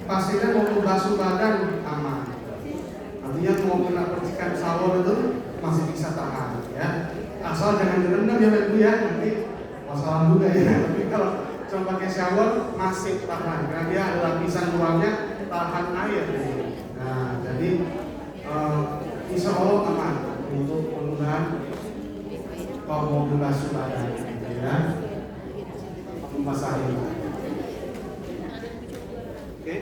pasiennya mau membasuh badan aman. Artinya mau kena percikan shower itu masih bisa tahan ya. Asal jangan direndam ya Ibu ya, nanti masalah juga ya. Tapi kalau coba pakai shower masih tahan karena dia ada lapisan luarnya tahan air. Nah, jadi insya Allah aman untuk penggunaan kalau mau membasuh badan ya. Membasahi. Oke.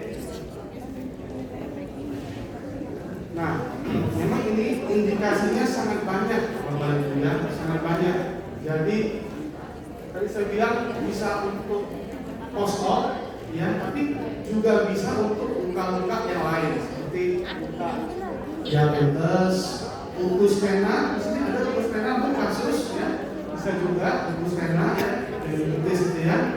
Nah, memang ini indikasinya sangat banyak, Bapak Ibu ya, sangat banyak. Jadi tadi saya bilang bisa untuk post-op, ya, tapi juga bisa untuk luka-luka yang lain seperti luka diabetes, ulkus vena. Di sini ada ulkus vena untuk kasus, ya, bisa juga ulkus vena, ya, diabetes itu ya,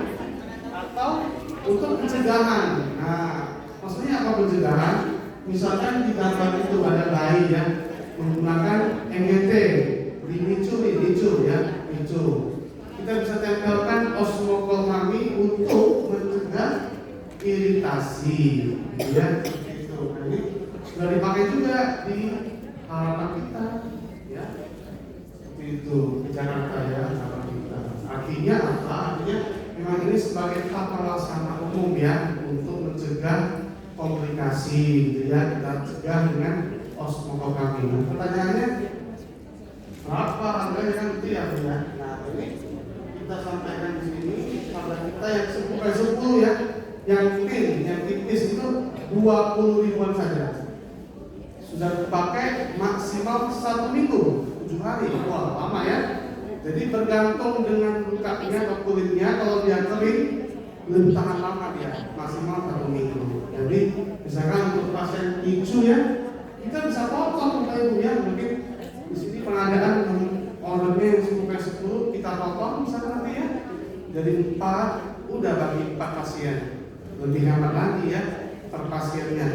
atau untuk pencegahan. Nah, maksudnya apa pencegahan? Misalkan di gambar itu ada bayi ya menggunakan MGT, licu ya, licu. Kita bisa tempelkan osmokol kami untuk mencegah iritasi, gitu ya. Itu. Nah, ini sudah dipakai juga di halaman kita, ya. Seperti itu di Jakarta ya, halaman kita. Artinya apa? Artinya memang ini sebagai tata laksana umum ya untuk mencegah komplikasi, gitu ya, kita cegah dengan osmokol kami. Nah, pertanyaannya berapa harganya kan itu ya, Bu ya. Nah, ini kita sampaikan di sini harga kita yang 10 ya, yang thin, yang tipis itu 20 ribuan saja. Sudah dipakai maksimal 1 minggu, 7 hari. Wah, lama ya. Jadi bergantung dengan lukanya atau kulitnya, kalau dia kering lebih tahan lama dia, maksimal 1 minggu. Jadi misalkan untuk pasien bicu ya, kita bisa potong Bapak Ibu ya. Mungkin di sini pengadaan ordernya yang 10/10 kita potong misalkan nanti ya. Jadi 4 udah bagi 4 pasien, lebih hemat lagi ya per pasiennya.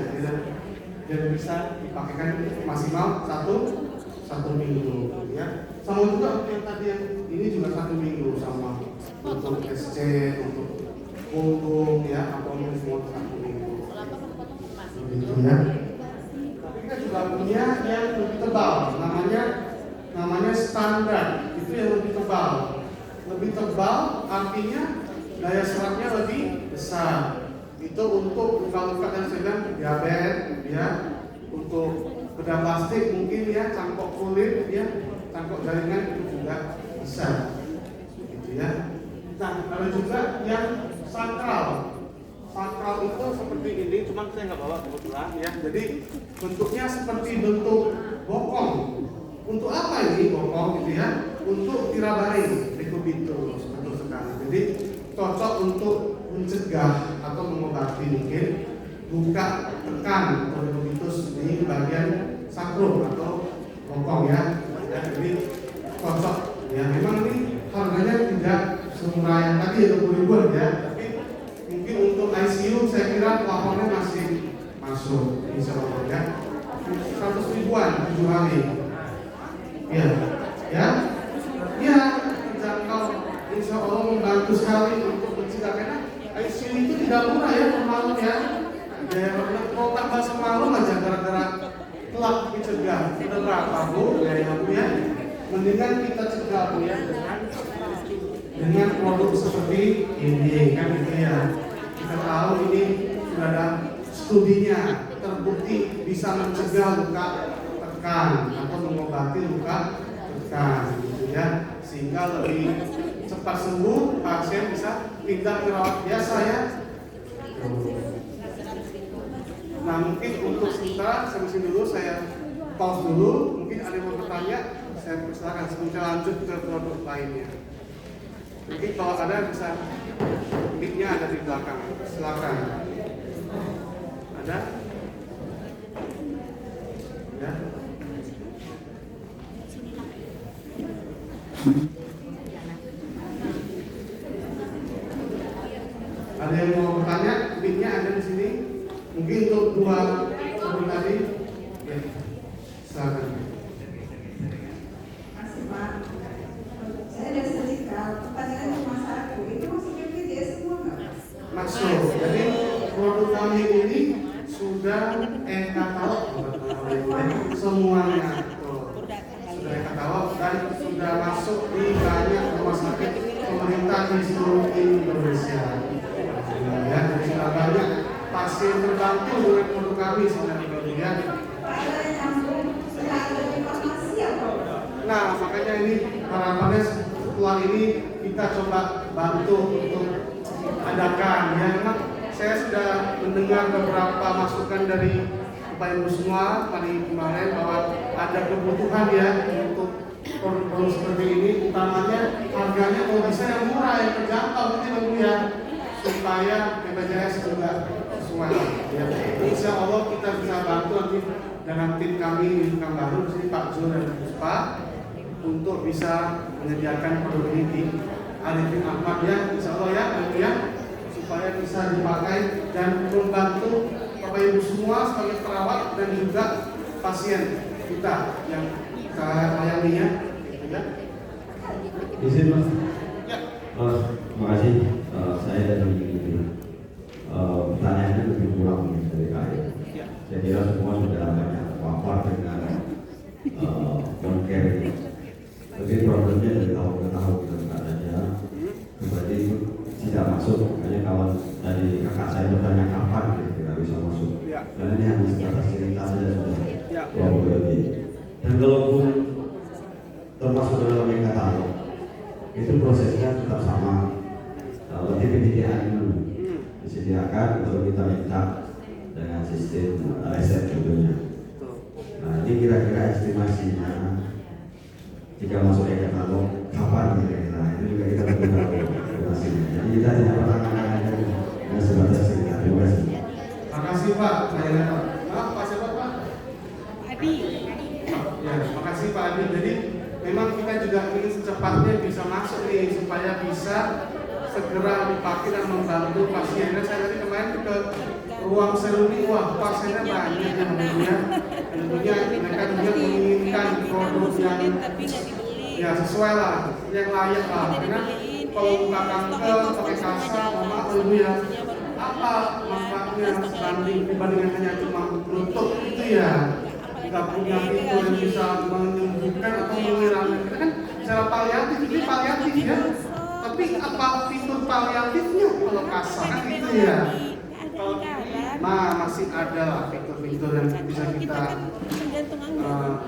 Dan bisa dipakaikan maksimal 1 minggu ya. Sama juga yang tadi yang ini juga 1 minggu sama untuk SC, untuk punggung ya, abdomen semua 1 minggu. Begitu ya. Tapi kita juga punya yang lebih tebal, namanya standar. Itu yang lebih tebal. Lebih tebal artinya daya serapnya lebih besar. Itu untuk luka-luka yang sedang diabetes ya, untuk bedah plastik mungkin ya, cangkok kulit ya, cangkok jaringan itu juga bisa. Gitu ya. Nah, ada juga yang sakral. Sakral itu seperti ini, cuma saya nggak bawa kebetulan ya. Jadi bentuknya seperti bentuk bokong. Untuk apa ini bokong gitu ya? Untuk tirabaring, dekubitus, betul sekali. Jadi cocok untuk mencegah atau mengobati mungkin luka tekan atau dekubitus di bagian sakrum atau bokong ya. Jadi cocok. Ya memang ini harganya tidak semurah yang tadi 20 ribuan ya. Mungkin untuk ICU saya kira plafonnya masih masuk, insya Allah ya. 100 ribuan 7 hari. Ya, ya, ya. Kalau insya Allah membantu sekali untuk mencegah, karena ICU itu tidak murah ya semalam ya. Kalau tambah semalam aja gara-gara telat dicegah. Sudah berapa Bu? Ya Bu ya. Mendingan kita cegah Bu ya dengan produk seperti ini kan gitu ya. Kita tahu ini sudah ada studinya, terbukti bisa mencegah luka tekan atau mengobati luka tekan gitu ya, sehingga lebih cepat sembuh, pasien bisa pindah ke rawat biasa ya. Nah mungkin untuk sementara saya mesin dulu, saya pause dulu, mungkin ada yang mau bertanya, saya persilakan sebelum saya lanjut ke produk lainnya. Mungkin kalau ada bisa, mic-nya ada di belakang, silakan. Ada? Ya. Ada yang mau bertanya? Mic-nya ada di sini. Mungkin untuk 2 sebelum tadi, ya. Silakan. Masih Pak. Saya ada sedikit pertanyaan di masa aku itu masuk BPJS semua nggak? Masuk. Jadi produk kami ini sudah katalog semuanya tuh. Sudah katalog dan sudah masuk di banyak rumah sakit pemerintah di seluruh Indonesia. Ya, jadi sudah banyak pasien terbantu dengan produk kami sebenarnya ya. Nah, makanya ini harapannya setelah ini kita coba bantu untuk adakan ya. Memang saya sudah mendengar beberapa masukan dari Bapak Ibu semua kemarin bahwa ada kebutuhan ya untuk produk-produk seperti ini, utamanya harganya kalau bisa yang murah, yang terjangkau gitu ya, supaya BPJS juga sesuai ya. Insya Allah kita bisa bantu nanti dengan tim kami di Pekanbaru, di sini Pak Zul dan Puspa, untuk bisa menyediakan produk ini di Arifin Ahmad ya, insya Allah ya, supaya bisa dipakai dan membantu Bapak Ibu semua sebagai perawat dan juga pasien kita yang kita layani ya. Izin Mas. Ya. Terima kasih. Saya dari pertanyaannya lebih kurang dari kalian. Ya. Saya kira semua sudah banyak wafat dengan care ini. Tapi problemnya dari tahun ke tahun kita bukan saja. Berarti itu tidak masuk. Makanya kawan dari kakak saya bertanya kapan tidak bisa masuk. Ya. Dan ini hanya sebatas cerita saja sudah. Ya. Lebih. Dan kalaupun termasuk dalam yang katalog, itu prosesnya tetap sama. Berarti penyediaan dulu disediakan, lalu kita minta dengan sistem resep tentunya. Nah, ini kira-kira estimasinya jika masuk ke katalog kapan kira-kira itu juga kita perlu tahu estimasinya. Jadi kita tidak pernah mengatakan dengan sebatas cerita. Terima kasih. Terima kasih Pak. Maaf Pak siapa Pak? Adi. Ya, terima kasih Pak Adi. Jadi memang kita juga ingin secepatnya bisa masuk nih supaya bisa segera dipakai dan membantu pasien. Dan saya tadi kemarin ke ruang seruni, wah pasiennya banyak yang tentunya mereka juga menginginkan produk yang ya sesuai lah, yang layak lah. Karena kalau buka kanker pakai kasar, mama ibu ya apa manfaatnya dibandingkan hanya cuma menutup itu ya. Nggak punya fitur yang bisa menyembuhkan atau menghilangkan. Kita kan secara paliatif, ini paliatif ya. Tapi apa fitur paliatifnya kalau kasar kan itu ya. Nah masih ada lah fitur-fitur yang bisa kita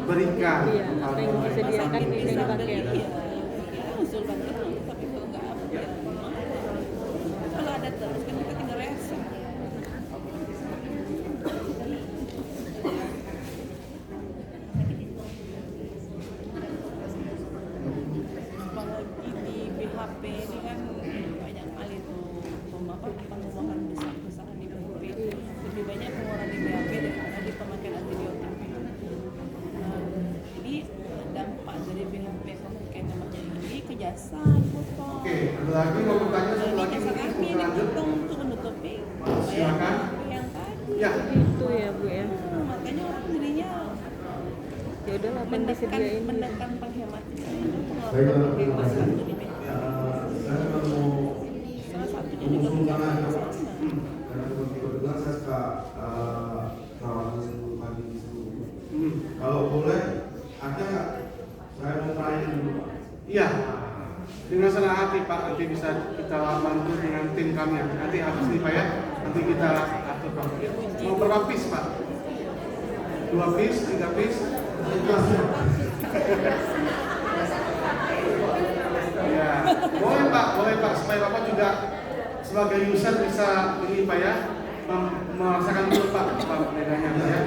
berikan. Iya, apa yang disediakan bisa dipakai. Kalau ada terus kan kita tinggal rasa. Apalagi di BHP ini kan banyak kali tuh pengeluaran besar-besaran di BHP. Lebih banyak pengeluaran di BHP daripada di pemakaian antibiotik. Jadi dampak dari BHP pemakaian ini ke jasa dipotong. Oke, ada lagi mau bertanya satu lagi Jasa kami mungkin lanjut. dipotong untuk menutupi Silakan. yang tadi. Ya. Itu ya Bu ya. Makanya orang jadinya Ya udahlah apa yang disediain. menekan penghematan. Baiklah, Itu terima kasih. Saya mau salah satunya juga mengusulkan bukan aja, sama. karena kebetulan saya suka kawasan pagi itu. Kalau boleh, ada nggak? Saya mau tanya dulu, Pak. Iya. Dengan senang hati Pak, nanti bisa kita bantu dengan tim kami. Nanti habis ini Pak ya, nanti kita atur Pak. Mau berapa piece Pak? 2 piece, 3 piece? Ya, boleh Pak, supaya Bapak juga sebagai user bisa ini Pak ya, merasakan dulu Pak bedanya Pak ya.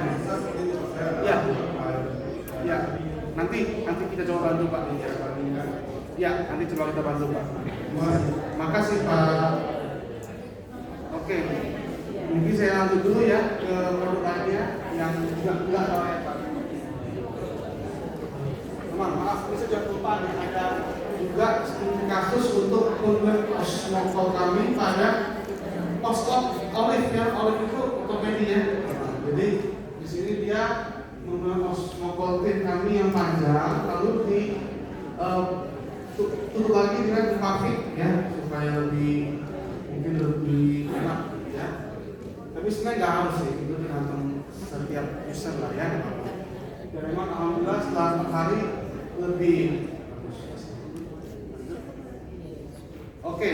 Ya, ya, nanti kita coba bantu Pak. Ya, nanti coba kita bantu Pak. Makasih Pak. Oke, mungkin saya lanjut dulu ya ke produk lainnya yang juga enggak tahu ya Pak. Maaf, ini saya lupa nih, ada juga kasus untuk pembelian osmokol kami pada post-op Olive ya, Olive itu ortopedi ya. Jadi di sini dia menggunakan osmokol tin kami yang panjang, lalu di tutup lagi dengan pavit ya, supaya lebih mungkin lebih enak ya. Tapi sebenarnya lebih. Oke,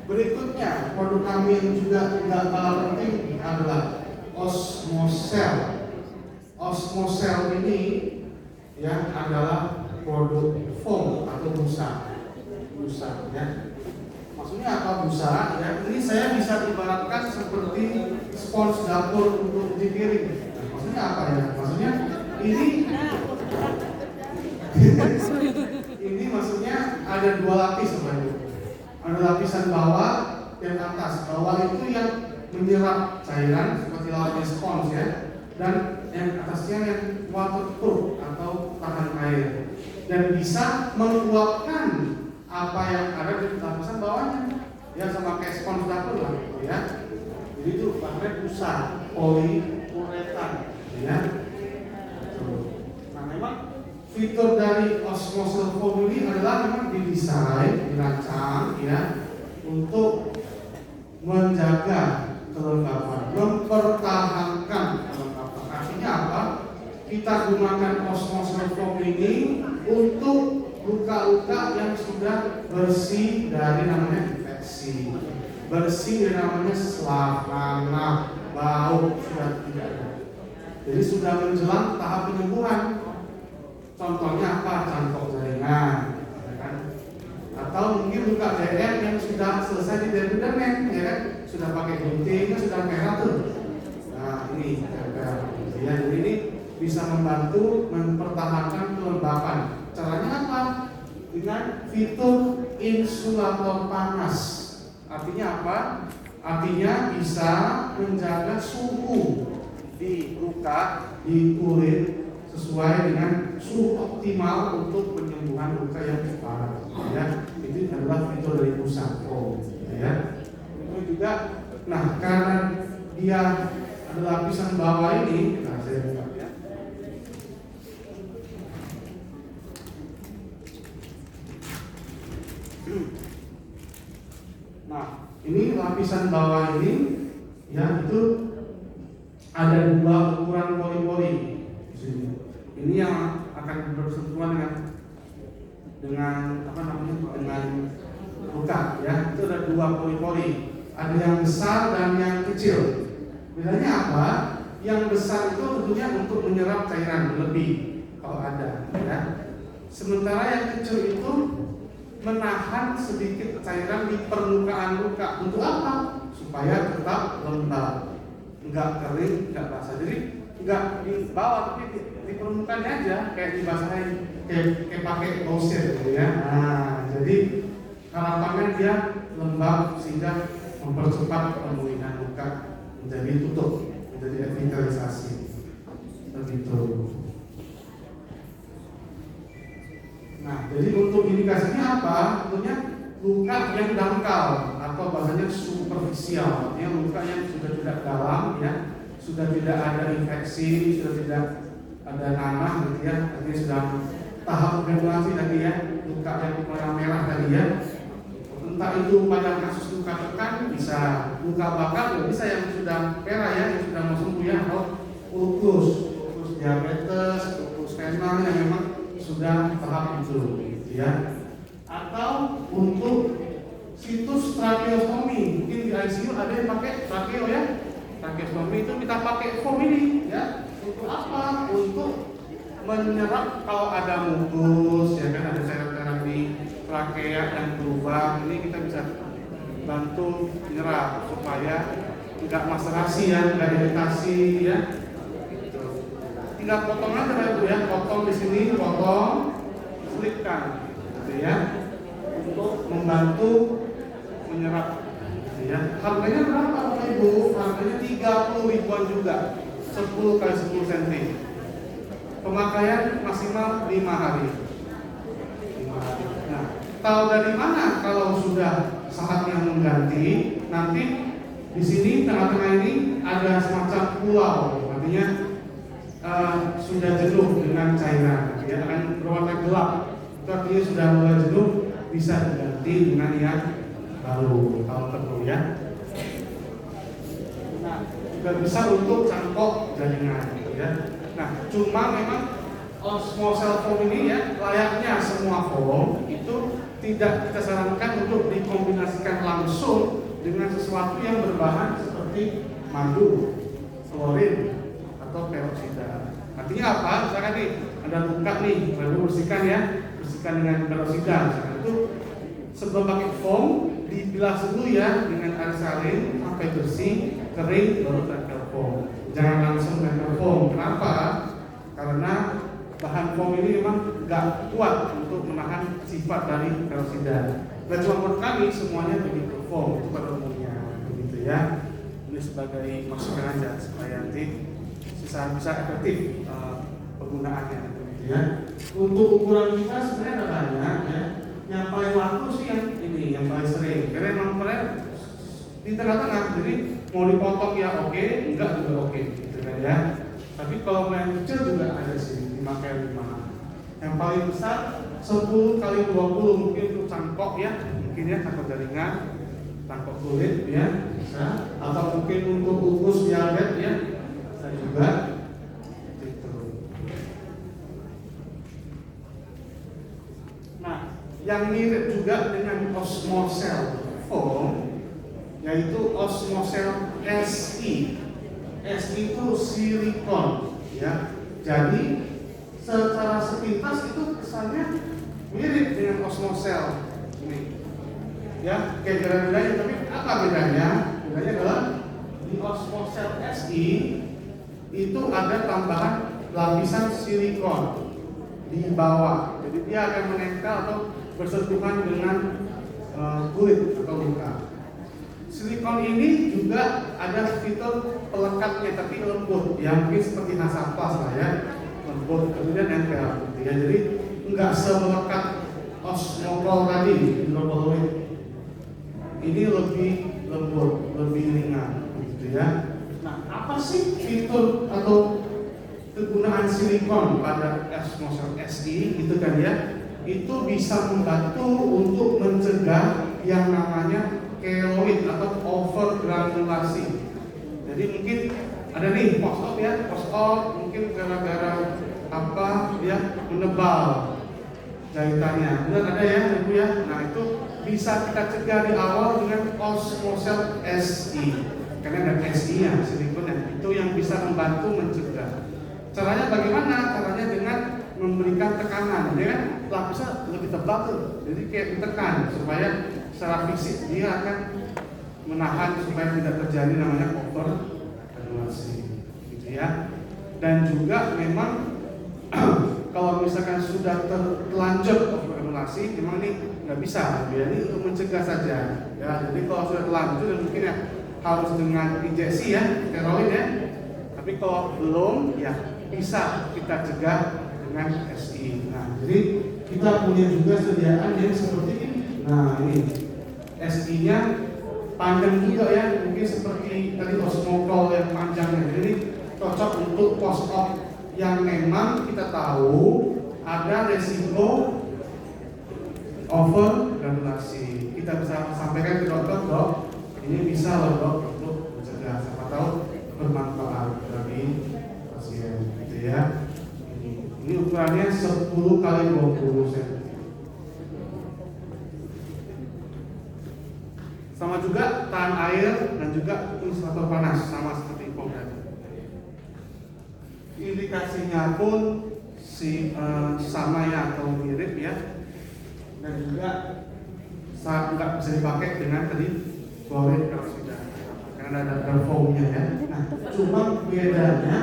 berikutnya produk kami yang juga tidak kalah penting adalah Osmocell. Osmocell ini ya adalah produk foam atau busa ya. Maksudnya apa busa ya? Ini saya bisa ibaratkan seperti spons dapur untuk cuci piring. Nah, maksudnya apa ya? Maksudnya ini ini maksudnya ada dua lapis sebenarnya. Ada lapisan bawah dan atas. Bawah itu yang menyerap cairan seperti layaknya spons ya, dan yang atasnya yang waterproof atau tahan air dan bisa menguapkan apa yang ada di lapisan bawahnya ya, sama kayak spons dapur lah gitu ya. Jadi itu bahannya busa poliuretan ya. Nah memang fitur dari Osmocell foam ini adalah memang didesain, dirancang ya untuk menjaga kelembapan, mempertahankan kelembapan. Artinya apa? Kita gunakan Osmocell foam ini untuk luka-luka yang sudah bersih dari namanya infeksi, bersih dari namanya selap, nanah, bau sudah tidak ada. Jadi sudah menjelang tahap penyembuhan. Contohnya apa? Cangkok jaringan, ya kan? Atau mungkin luka DM yang sudah selesai di dermen, ya kan? Sudah pakai gunting, sudah merah tuh. Nah ini, ya, jadi ini bisa membantu mempertahankan kelembapan. Caranya apa? Dengan fitur insulator panas. Artinya apa? Artinya bisa menjaga suhu di luka, di kulit sesuai dengan suhu optimal untuk penyembuhan luka yang parah. Ya, itu adalah fitur dari busa foam. Ya, itu juga. Nah, karena dia ada lapisan bawah ini, nah saya buka ya. Nah, ini lapisan bawah ini, ya itu ada dua ukuran pori-pori di sini. Ini yang akan bersentuhan dengan apa namanya, dengan luka ya. Itu ada dua pori-pori, ada yang besar dan yang kecil. Bedanya apa? Yang besar itu tentunya untuk menyerap cairan lebih kalau ada ya. Sementara yang kecil itu menahan sedikit cairan di permukaan luka. Untuk apa? Supaya tetap lembab, enggak kering, enggak basah. Jadi enggak di bawah tapi di permukaannya aja, kayak dibasahin, kayak pakai gosir gitu ya. Nah, jadi harapannya dia lembab sehingga mempercepat pemulihan luka menjadi tutup, menjadi revitalisasi. Begitu. Nah, jadi untuk indikasinya apa? Tentunya luka yang dangkal atau bahasanya superficial, artinya luka yang sudah tidak dalam ya, sudah tidak ada infeksi, sudah tidak ada nanah gitu ya, artinya sudah tahap granulasi tadi ya, luka yang warna merah tadi ya. Entah itu pada kasus luka tekan, bisa luka bakar, bisa yang sudah merah ya, yang sudah mau sembuh ya, atau ulkus diabetes, ulkus renal yang memang sudah tahap itu ya. Atau untuk situs tracheostomi, mungkin di ICU ada yang pakai tracheo ya. Tracheostomi itu kita pakai foam ini ya. Untuk apa? Untuk menyerap kalau ada mukus ya kan, ada cairan-cairan di trachea yang berubah, ini kita bisa bantu menyerap supaya tidak maserasi ya, tidak iritasi ya. Tinggal potong aja Bapak Ibu ya, potong di sini, potong, selipkan, gitu ya, untuk membantu menyerap. Gitu ya. Harganya berapa Bapak Ibu? Harganya 30 ribuan juga, 10 kali 10 cm. Pemakaian maksimal 5 hari. 5 hari. Nah, tahu dari mana kalau sudah saatnya mengganti? Nanti di sini tengah-tengah ini ada semacam pulau, artinya sudah jenuh dengan cairan, ya akan berwarna gelap. Itu artinya sudah mulai jenuh, bisa diganti dengan yang baru kalau perlu ya. Nah, juga bisa untuk cangkok jaringan, ya. Nah, cuma memang osmosel foam ini ya, layaknya semua foam itu tidak kita sarankan untuk dikombinasikan langsung dengan sesuatu yang berbahan seperti madu, klorin, atau peroksida. Artinya apa? Misalkan nih ada luka nih, lalu bersihkan ya, bersihkan dengan peroksida. Itu sebelum pakai foam dibilas dulu ya dengan air salin sampai bersih, kering, baru tempel foam. Jangan langsung tempel foam. Kenapa? Karena bahan foam ini memang nggak kuat untuk menahan sifat dari peroksida. Nah, cuma menurut kami semuanya begitu foam itu pada umumnya begitu ya. Ini sebagai masukan aja supaya nanti bisa efektif penggunaannya begitu ya. Untuk ukuran kita sebenarnya ada banyak ya. Yang paling laku sih yang ini, yang paling sering. Karena memang di tengah-tengah, jadi mau dipotong ya oke, enggak juga oke, gitu kan ya. Tapi kalau yang kecil juga ada sih 5x5. Yang paling besar 10 x 20 mungkin untuk cangkok ya, mungkin ya cangkok jaringan, cangkok kulit ya bisa, atau mungkin untuk ukus diabetes ya, bisa juga. Gitu. Nah, yang mirip juga dengan osmosel foam yaitu osmosel SI. SI itu silikon ya. Jadi secara sepintas itu kesannya mirip dengan osmosel ini. Ya, kayak bedanya, tapi apa bedanya? Bedanya adalah di osmosel SI itu ada tambahan lapisan silikon di bawah. Jadi dia akan menempel atau bersentuhan dengan kulit atau luka. Silikon ini juga ada fitur pelekatnya tapi lembut, ya mungkin seperti Hansaplast lah ya, lembut kemudian nempel gitu ya. Jadi enggak semelekat osmopol tadi hidroklorid. Ini lebih lembut, lebih ringan gitu ya. Nah, apa sih fitur atau kegunaan silikon pada osmosel SI itu kan ya? Itu bisa membantu untuk mencegah yang namanya keloid atau overgranulasi. Jadi mungkin ada nih post-op ya, post-op mungkin gara-gara apa ya menebal jahitannya. Benar ada ya Ibu ya. Nah itu bisa kita cegah di awal dengan osmosel SI. Karena ada SI-nya, silikonnya. Itu yang bisa membantu mencegah. Caranya bagaimana? Caranya dengan memberikan tekanan, ya kan? Lapisnya lebih tebal tuh. Jadi kayak ditekan supaya secara fisik dia akan menahan supaya tidak terjadi namanya overgranulasi, gitu ya. Dan juga memang kalau misalkan sudah terlanjur overgranulasi, memang ini nggak bisa, ya ini untuk mencegah saja. Ya, jadi kalau sudah terlanjur, mungkin ya harus dengan injeksi ya, steroid ya. Tapi kalau belum, ya bisa kita cegah dengan SI. Nah, jadi kita punya juga sediaan yang seperti ini. Nah, ini SI-nya panjang juga ya, mungkin seperti tadi osmopol yang panjangnya. Jadi cocok untuk post-op yang memang kita tahu ada resiko overgranulasi. Kita bisa sampaikan ke dokter, dok, ini bisa loh dok untuk mencegah. Siapa tahu bermanfaat bagi pasien, gitu ya. Ini ukurannya 10 x 20 cm. Sama juga tahan air dan juga insulator panas, sama seperti foam tadi. Indikasinya pun sama ya atau mirip ya, dan juga nggak bisa dipakai dengan tadi klorin peroksida karena ada foamnya ya. Nah, cuma bedanya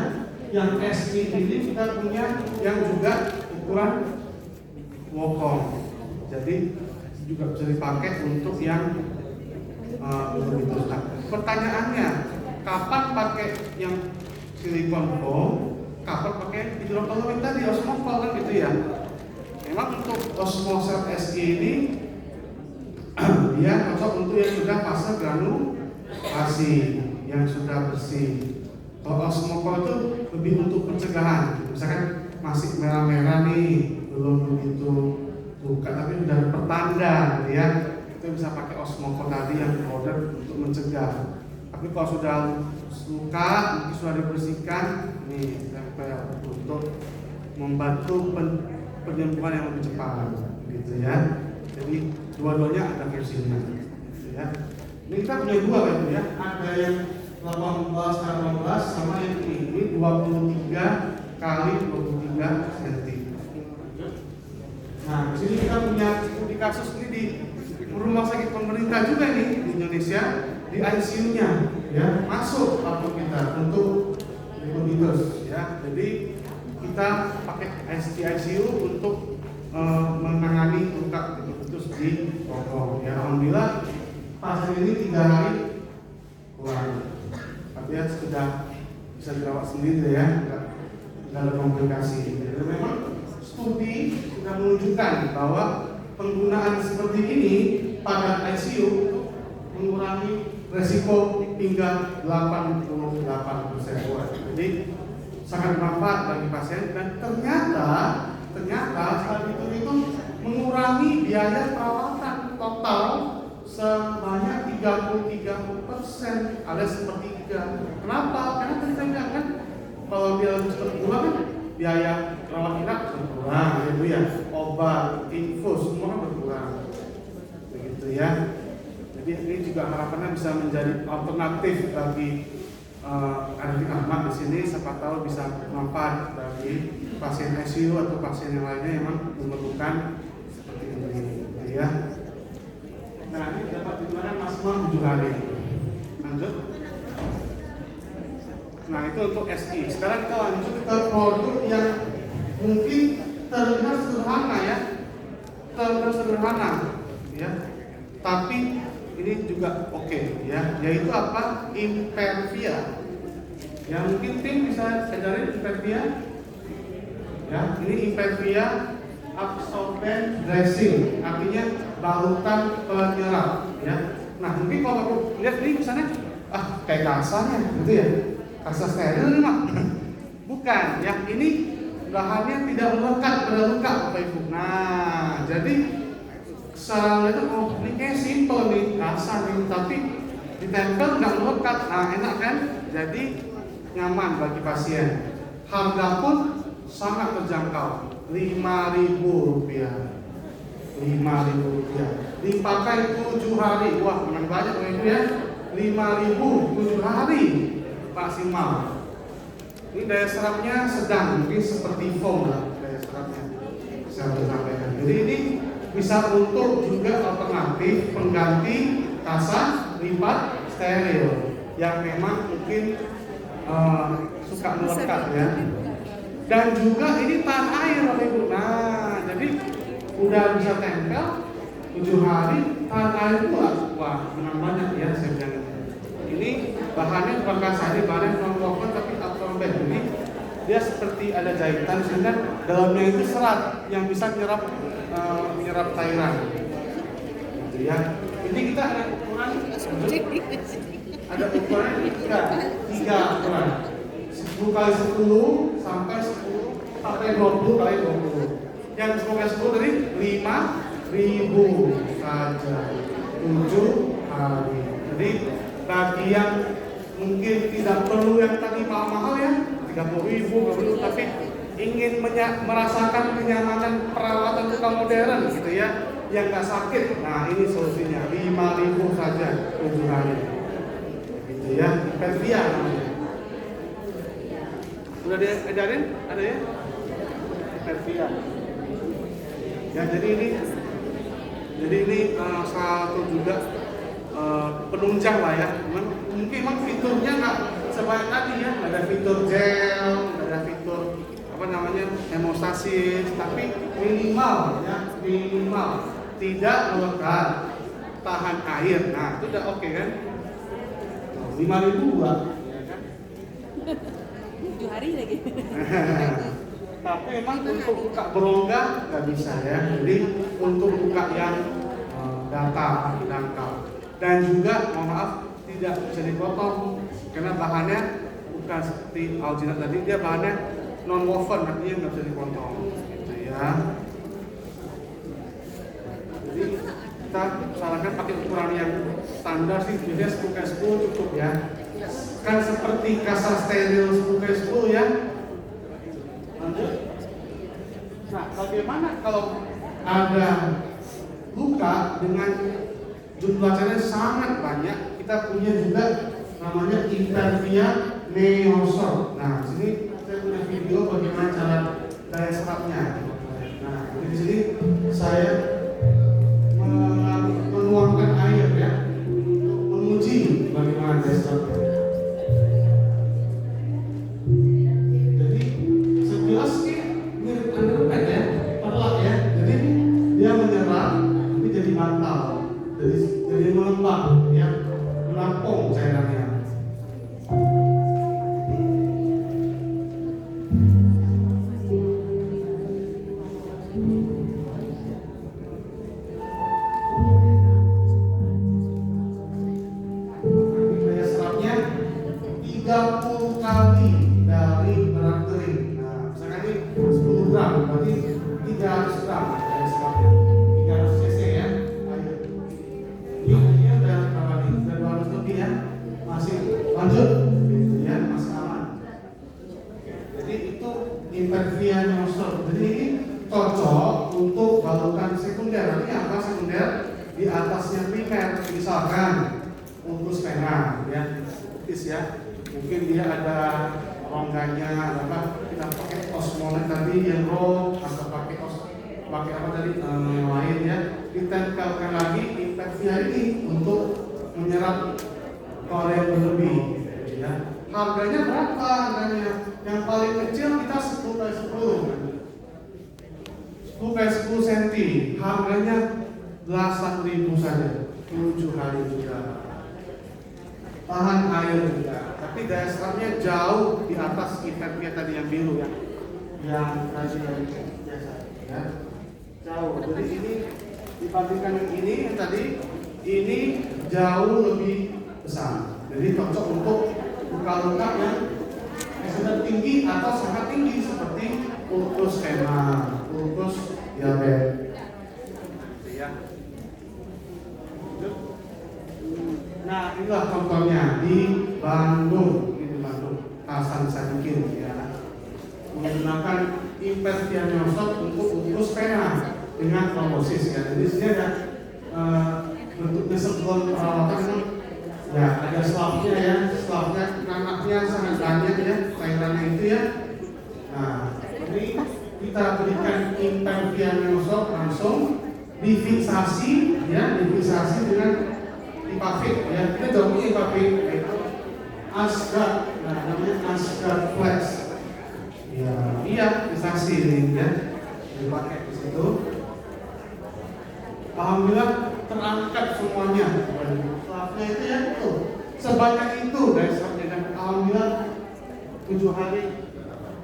yang SI ini kita punya yang juga ukuran wokong, jadi juga bisa dipakai untuk yang begitu. Nah, pertanyaannya, kapan pakai yang silikon foam, kapan pakai hidroklorid tadi, osmopol kan gitu ya. Memang untuk osmosel SI ini dia cocok untuk yang sudah fase granulasi, yang sudah bersih. Kalau osmopol itu lebih untuk pencegahan. Misalkan masih merah-merah nih, belum begitu luka tapi sudah pertanda gitu ya. Kita bisa pakai osmopol tadi yang powder untuk mencegah. Tapi kalau sudah luka, mungkin sudah dibersihkan, nih tempel untuk membantu penyembuhan yang lebih cepat, gitu ya. Jadi dua-duanya ada fungsinya, gitu ya. Ini kita punya dua kan ya, ada yang 18x18 sama yang ini 23 kali 23 cm. Nah, di sini kita punya di kasus ini di rumah sakit pemerintah juga nih di Indonesia, di ICU-nya ya, masuk laptop kita untuk diabetes ya. Jadi kita pakai ICU untuk menangani luka diabetes di bokong ya. Alhamdulillah pasien ini 3 hari pulang. Artinya sudah bisa dirawat sendiri ya, nggak ada komplikasi. Jadi memang studi sudah menunjukkan bahwa penggunaan seperti ini pada ICU mengurangi resiko hingga 88%. Jadi sangat bermanfaat bagi pasien dan ternyata hal itu mengurangi biaya perawatan total sebanyak 33% alias sepertiga. Kenapa? Karena tadi saya bilang kan kalau dia lebih cepat berkurang kan biaya rawat inap berkurang, itu ya, obat, infus semua kan berkurang, begitu ya. Jadi ini juga harapannya bisa menjadi alternatif bagi Arifin Ahmad di sini, siapa tahu bisa bermanfaat bagi pasien ICU atau pasien yang lainnya yang memang memerlukan seperti ini, gitu ya. Nah ini dapat di mana maksimal 7 hari. Lanjut. Nah itu untuk SI. Sekarang kita lanjut ke produk yang mungkin terlihat sederhana ya, ya. Tapi ini juga oke ya, yaitu apa? Impervia. Ya mungkin tim bisa ajarin Impervia. Ya, ini Impervia absorbent dressing, artinya balutan penyerap ya. Nah mungkin kalau aku lihat ini misalnya kayak kasarnya gitu ya, kasar steril nih mak. Bukan ya, ini bahannya tidak melekat pada luka Bapak Ibu. Nah jadi secara itu ini kayak simple nih, kasar nih, tapi ditempel nggak melekat. Nah enak kan, jadi nyaman bagi pasien. Harga pun sangat terjangkau, Rp5.000. Rp5.000 dipakai 7 hari. Wah memang banyak itu ya, Rp5.000 7 hari maksimal. Ini daya serapnya sedang, mungkin seperti foam lah daya serapnya, saya sampaikan. Jadi ini bisa untuk juga alternatif pengganti kasa lipat steril yang memang mungkin suka melekat ya. Dan juga ini tahan air Bapak Ibu. Nah, jadi udah bisa tempel 7 hari tahan air pula. Wah, menang banyak ya saya bilang. Ini bahannya bukan kasa, ini bahannya non-woven tapi absorbent. Jadi dia seperti ada jahitan sehingga dalamnya itu serat yang bisa menyerap cairan. Gitu ya. Ini kita ada ukuran, tiga ukuran. 10 kali 10 sampai 10 sampai 20 kali 20. Yang 10 kali 10 tadi 5.000 saja 7 hari. Jadi bagi yang mungkin tidak perlu yang tadi mahal-mahal ya 30.000 nggak perlu, tapi ingin merasakan kenyamanan perawatan luka modern gitu ya, yang nggak sakit. Nah ini solusinya 5.000 saja 7 hari gitu ya. Impervia namanya. Udah diajarin ada ya? Impervia. Ya jadi ini satu juga penunjang lah ya. Mungkin emang fiturnya nggak sebanyak tadi ya, nggak ada fitur gel, nggak ada fitur hemostasis, tapi minimal tidak melekat, tahan air. Nah itu udah oke kan? 5.000 ya kan? 7 hari lagi. Tapi memang untuk luka berongga nggak bisa ya. Jadi untuk luka yang dangkal dan juga mohon maaf tidak bisa dipotong karena bahannya bukan seperti alginat tadi, dia bahannya non woven, artinya nggak bisa dipotong gitu ya. Jadi kita sarankan pakai ukuran yang standar sih, biasanya 10x10 cukup ya. Kan seperti kasa steril 10x10 ya. Lanjut. Nah, bagaimana kalau ada luka dengan jumlah cairan sangat banyak? Kita punya juga namanya impervia neosol. Nah, di sini saya punya video bagaimana cara daya serapnya. Nah, di sini saya menuangkan air ya untuk menguji bagaimana daya serapnya. Jadi sekilas sih mirip underpad ya, perlak ya. Jadi dia menyerap, tapi jadi bantal, jadi melembab ya, menampung cairannya. Daya serapnya 30 kali dari berat kering. Nah, misalkan ini 10 gram, berarti 300 gram daya serapnya. 300 cc ya. Ayo. Ini udah berapa nih? Udah 200 lebih ya. Masih lanjut? Ya, masih aman. Jadi itu impervia neosol. Jadi ini cocok untuk balukan sekunder. Artinya apa sekunder? Di atasnya primer, misalkan untuk pena ya, tis ya. Mungkin dia ada rongganya, apa? Kita pakai osmonet tadi yang roll atau pakai apa tadi yang lain ya. Ditempelkan lagi impervia ini untuk menyerap kalori berlebih ya. Harganya berapa harganya? Yang paling kecil kita 10 kali 10 kali 10 cm, harganya belasan ribu saja, 7 hari juga. Tahan air juga, tapi daya serapnya jauh di atas impervia tadi yang biru ya, yang tadi yang biasa ya, jauh. Jadi ini dibandingkan yang ini yang tadi, ini jauh lebih besar. Jadi cocok untuk luka-luka yang sudah tinggi atau sangat tinggi seperti ulkus pena, ulkus diabetes. Ya. Nah, inilah contohnya di Bandung, ini di Bandung, Hasan Sadikin ya, menggunakan impervia neosol untuk ulkus pena dengan trombosis ya. Jadi sini ada bentuknya sebelum perawatan ini. Ya, ada slapnya ya, slapnya nanaknya sangat banyak ya, cairannya itu ya. Nah, ini kita berikan impervia neosol langsung difiksasi ya, difiksasi dengan Ipavit ya. Kita sudah punya Ipavit yaitu Asgard, nah namanya Asgard Flex. Ya, iya fiksasi ini ya, dipakai di situ. Alhamdulillah terangkat semuanya. Slapnya itu ya tuh sebanyak itu dari slapnya dan alhamdulillah 7 hari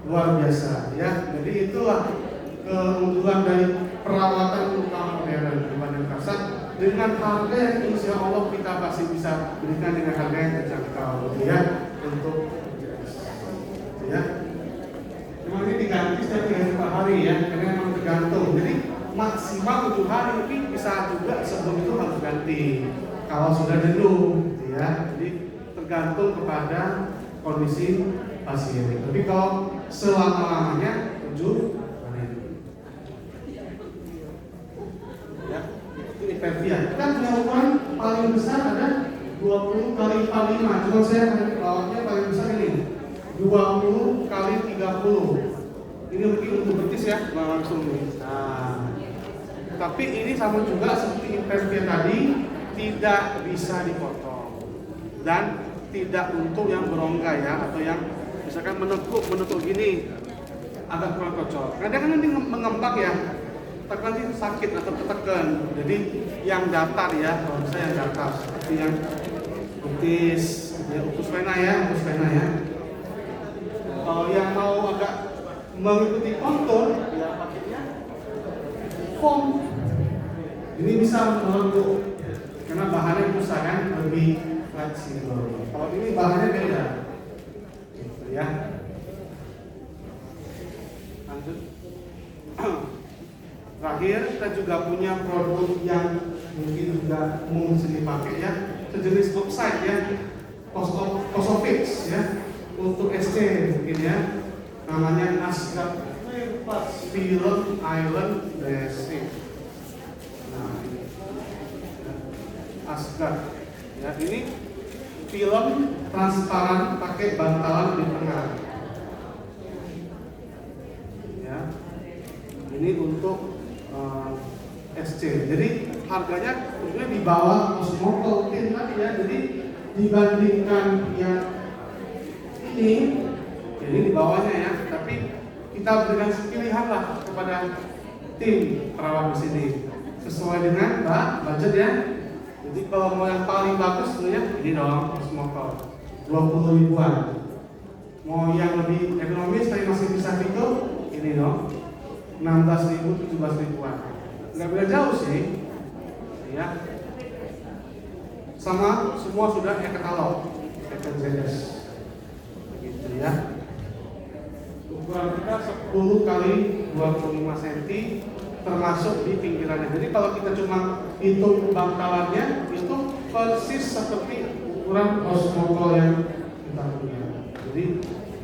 luar biasa ya. Jadi itulah keunggulan dari perawatan luka modern dibanding kasar dengan harga yang insya Allah kita pasti bisa berikan dengan harga yang terjangkau ya untuk ya. Memang ini diganti setiap 3 hari ya, karena memang tergantung. Jadi maksimal 7 hari, tapi bisa juga sebelum itu harus ganti kalau sudah jenuh ya. Jadi tergantung kepada kondisi pasien. Tapi kalau selama-lamanya 7 hari ya, itu impervia. Kita punya ukuran paling besar ada 20 kali 45. Cuma saya lawaknya paling besar ini 20 kali 30. Ini mungkin untuk betis ya, langsung nih. Nah, tapi ini sama juga seperti impervia tadi, tidak bisa dipotong dan tidak untuk yang berongga ya, atau yang misalkan menekuk gini agak kurang cocok. Kadang kan nanti mengembang ya, tapi nanti sakit atau tertekan. Jadi yang datar ya, kalau bisa yang datar seperti yang betis, ya ulkus pena ya, ulkus pena ya. Kalau yang mau agak mengikuti kontur, ya pakainya foam. Ini bisa melengkung karena bahannya bisa kan lebih fleksibel. Kalau ini bahannya beda, gitu ya. Lanjut. Terakhir kita juga punya produk yang mungkin juga umum dipakai ya, sejenis oxide ya, Posofix ya, untuk ST mungkin ya, namanya Asgard Film Island Dressing. Nah, ini Asgard. Ya, ini film transparan pakai bantalan di tengah. Ya, ini untuk SC. Jadi harganya tentunya di bawah Osmoco tadi ya. Jadi dibandingkan yang ini di bawahnya ya. Tapi kita berikan pilihan lah kepada tim perawat di sini sesuai dengan budget ya. Jadi kalau mau yang paling bagus sebenarnya ini dong Osmoco 20 ribuan. Mau yang lebih ekonomis tapi masih bisa fitur ini dong 16 ribu 17 ribuan. Nggak beda jauh sih ya. Sama semua sudah e-katalog ZS gitu ya. Ukuran kita 10 kali 25 cm termasuk di pinggirannya. Jadi kalau kita cuma hitung bantalannya itu persis seperti ukuran Osmoco yang kita punya. Jadi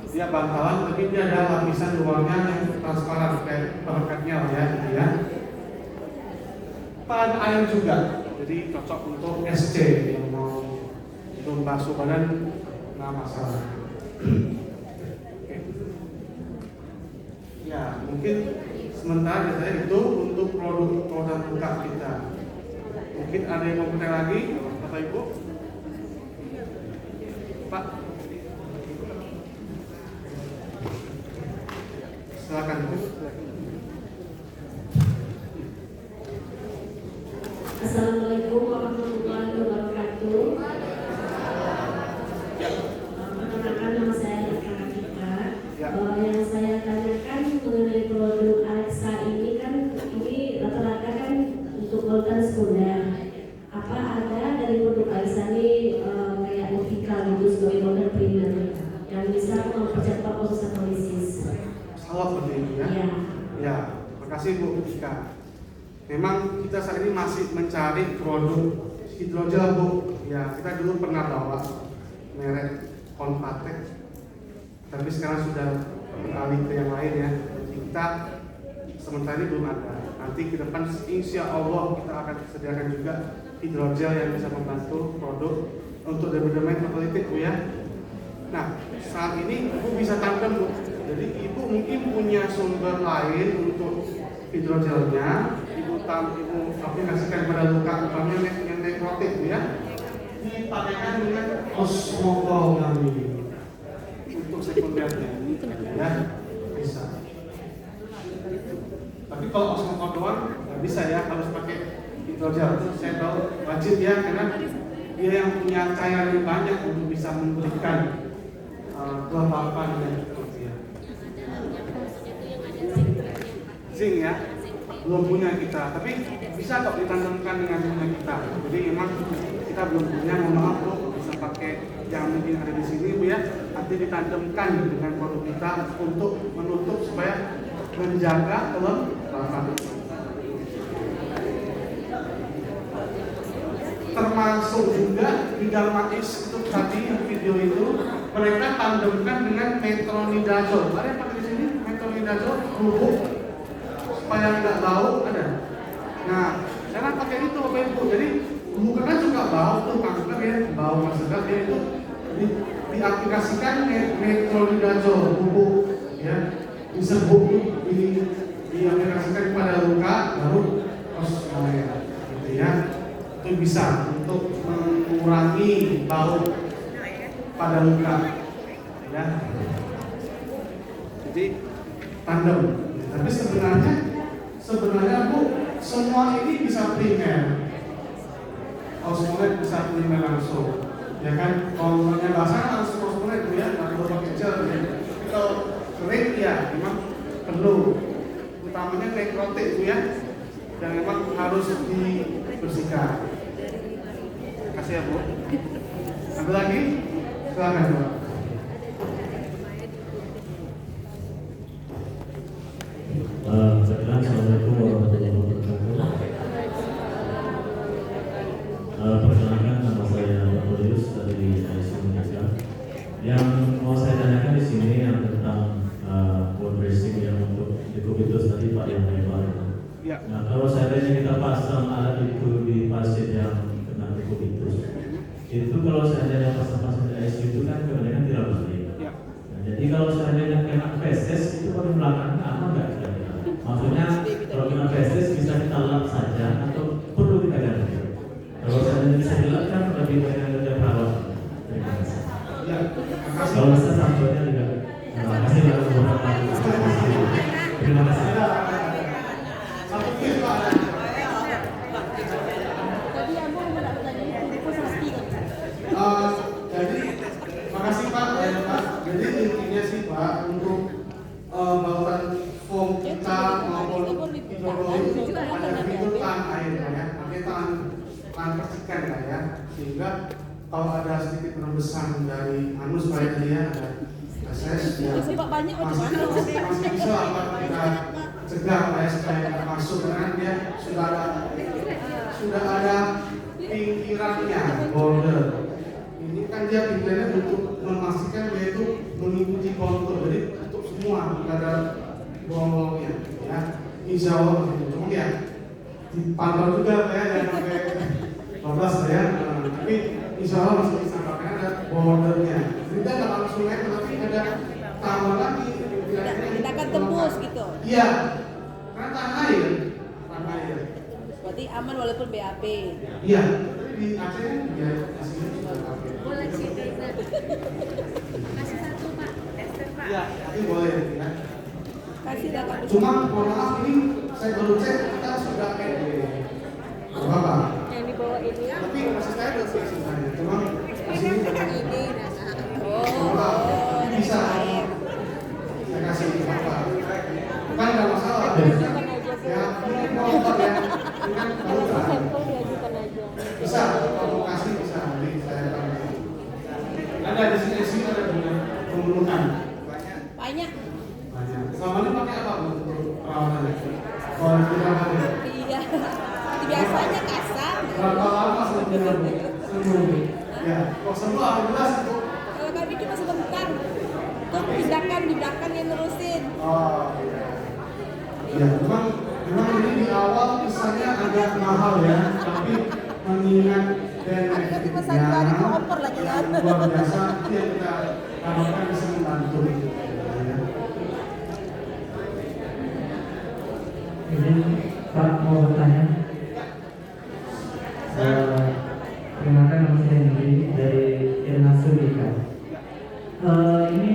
dia bantalan tapi dia ada lapisan luarnya yang transparan kayak perekatnya lah ya gitu ya. Tahan air juga. Jadi cocok untuk SC yang mau membasuh badan nggak masalah. Ya mungkin sementara saya itu untuk produk lengkap kita. Mungkin ada yang mau bertanya lagi, Bapak Ibu? Pak, silakan Bu. Assalamualaikum warahmatullahi wabarakatuh. Perkenalkan nama saya Rika Rika. Yang saya tanyakan mengenai produk Alexa ini kan ini rata-rata kan untuk golden sekunder. Apa ada dari produk Alexa ini kayak Movica gitu sebagai golden premier yang bisa mempercepat proses analisis? Salah seperti itu ya. Ya. Ya, makasih Bu Rika. Memang kita saat ini masih mencari produk hidrogel Bu. Ya, kita dulu pernah bawa merek Convatec, tapi sekarang sudah beralih ke yang lain ya. Jadi kita sementara ini belum ada. Nanti ke depan insya Allah kita akan sediakan juga hidrogel yang bisa membantu produk untuk debu-debu politik Bu ya. Nah, saat ini Ibu bisa tandem Bu. Jadi Ibu mungkin punya sumber lain untuk hidrogelnya. Ibu aplikasikan pada luka umpamanya yang nekrotik Bu ya. Dipakaikan dengan Osmoco kami untuk sekundernya ya bisa. Tapi kalau Osmoco doang nggak bisa ya, harus pakai hidrogel. Saya tahu wajib ya karena dia yang punya cairan yang banyak untuk bisa memberikan kelembapan dan seterusnya. Zinc ya, belum punya kita, tapi bisa kok ditandemkan dengan punya kita. Jadi memang kita belum punya, mohon maaf Bu, bisa pakai yang mungkin ada di sini Bu ya. Nanti ditandemkan dengan produk kita untuk menutup supaya menjaga kelembapan. Termasuk juga di Dalmatis itu tadi video itu mereka tandemkan dengan metronidazole. Ada yang pakai di sini metronidazole bubuk supaya nggak bau ada. Nah, jangan pakai itu Bapak Ibu. Jadi bukan kan suka bau tuh maksudnya ya bau maksudnya dia itu diaplikasikan metronidazole bubuk ya diserbuk diaplikasikan pada luka baru gitu ya. Itu bisa untuk mengurangi bau pada luka ya. Jadi tandem. Tapi sebenarnya Bu, semua ini bisa primer. Osmolet bisa primer langsung. Ya kan, kalau bahasa harus osmolet Bu ya, nggak perlu pakai gel ya. Tapi kalau kering ya memang perlu. Utamanya nekrotik Bu ya, yang memang harus dibersihkan. Terima kasih ya Bu. Ada lagi? Silakan Bu. Assalamualaikum warahmatullahi wabarakatuh. Perkenalkan nama saya Julius dari ISU Indonesia. Yang mau saya tanyakan di sini yang tentang board racing yang untuk itu kalau seandainya pasien-pasien di ICU itu kan kebanyakan tidak balik. Ya. Nah, jadi kalau seandainya kena feses itu pada belakangnya aman nggak kira-kira? Maksudnya kalau kena feses bisa kita lap saja atau perlu kita ganti? Kalau seandainya bisa dilap kan lebih banyak kerja perawat. Terima kasih. Ya, terima kasih. Kalau bisa sampelnya juga kasih lalu beberapa. Terima kasih. Satu case Pak. Tadi Ambo mau bertanya info pasti kan. Jadi makasih Pak ya Pak. Jadi intinya sih Pak untuk bauran foam kita maupun hidrologi itu ada fitur tahan air ya, makanya tahan percikan ya, sehingga kalau ada sedikit rembesan dari anus supaya dia ada akses ya masih bisa apa kita cegah ya supaya tidak masuk karena dia sudah ada pinggirannya border. Ini kan dia pinggirannya untuk memastikan dia itu mengikuti kontur, jadi tutup semua tidak ada bolong-bolongnya ya. Insya Allah cuma ya dipantau juga ya jangan sampai 12 ya, tapi insya Allah masih bisa karena ada bordernya. Kita nggak langsung naik, tapi ada tambah lagi. Kita akan tembus gitu. Iya, karena tahan air. Berarti aman walaupun BAP. Iya, di Aceh ya hasilnya sudah pakai. Boleh sih, kasih satu Pak, tester Pak. Iya, tapi boleh ya. Kasih data. Cuma mohon maaf ini saya baru cek kita sudah PD. Bapak. Yang dibawa ini. Tapi masih saya udah selesai saya. Cuma di sini Ini data. Bapak bisa. Saya kasih ke Bapak. Bukan nggak masalah. Diajukan aja Bu. Ya, ini motor ya. Ini kan Kalau baru sampel diajukan aja. bisa. Kalau kasih bisa. Nanti saya kasih. Ada di sini ada pemulukan. Banyak. Selama ini pakai apa Bu untuk perawatannya? Kalau kita pakai Iya. Biasanya kasar. berapa lama sebenarnya Bu? Sembuh. Ya, kok sembuh alhamdulillah sembuh. Kalau kami cuma sebentar. Untuk tindakan yang nerusin. Oh, ya, memang ini di awal kesannya agak mahal ya, tapi mengingat benefitnya yang luar biasa itu yang kita harapkan bisa membantu. Ya. Ini Pak mau bertanya. Perkenalkan nama saya Hendri dari Irna Sudika. Ini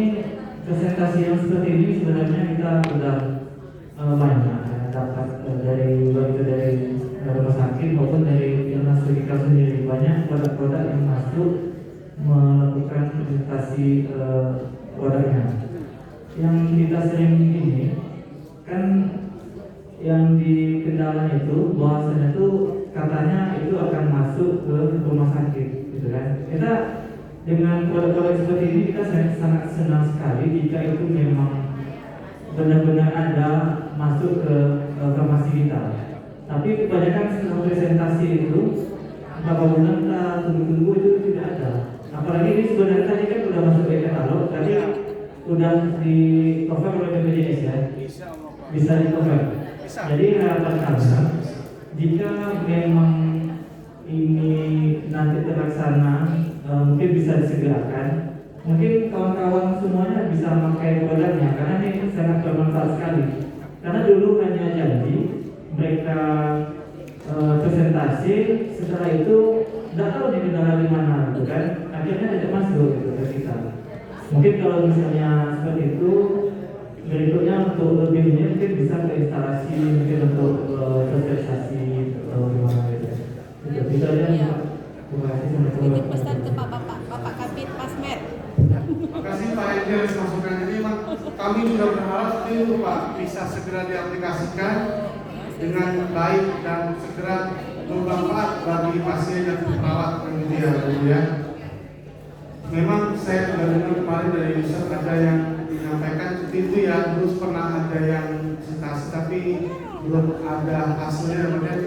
presentasi yang seperti ini sebenarnya kita sudah banyak dapat dari baik itu dari rumah sakit maupun dari Irna Sudika sendiri, banyak produk-produk yang masuk melakukan presentasi produknya. Yang kita sering ini kan yang di Kendala itu bahwasanya itu katanya itu akan masuk ke rumah sakit, gitu kan? Kita dengan produk-produk seperti ini kita sangat senang sekali jika itu memang benar-benar ada masuk ke farmasi kita. Tapi kebanyakan setelah presentasi itu beberapa bulan kita tunggu-tunggu itu tidak ada. Apalagi ini sebenarnya tadi kan sudah masuk ke katalog, tadi sudah di cover oleh BPJS ya, bisa di cover. Jadi harapan kami jika memang ini nanti terlaksana mungkin bisa disegerakan, mungkin kawan-kawan semuanya bisa memakai produknya karena ini sangat bermanfaat sekali. Karena dulu hanya janji mereka presentasi, setelah itu tidak tahu di negara di mana, gitu kan? Akhirnya tidak masuk gitu ke kita. Mungkin kalau misalnya seperti itu, berikutnya untuk lebihnya mungkin bisa ke instalasi, mungkin untuk sosialisasi atau gimana gitu. Itu bisa ya. Terima kasih sama Titip pesan ke Bapak Kabit Pasmed. Makasih Pak Idris masukan ini, kami juga berharap itu Pak bisa segera diaplikasikan dengan baik dan segera bermanfaat bagi pasien dan perawat ya. Memang saya sudah dengar kemarin dari user ada yang menyampaikan seperti itu ya, terus pernah ada yang presentasi tapi belum ada hasilnya, kemudian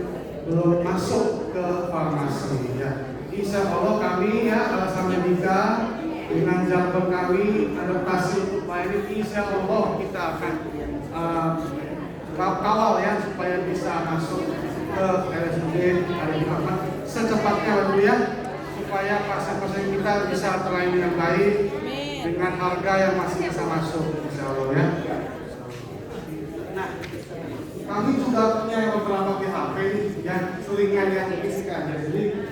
belum masuk ke farmasi ya. Insya Allah kami ya Alasan Medika dengan jargon kami adaptasi untuk melayani, insya Allah kita akan kawal ya supaya bisa masuk ke RSUD ada di Rahmat secepatnya lalu ya, supaya pasien-pasien kita bisa terlayani dengan baik dengan harga yang masih bisa masuk, insya Allah ya. Nah, kami juga punya beberapa PHP yang selingan yang fisik aja. Jadi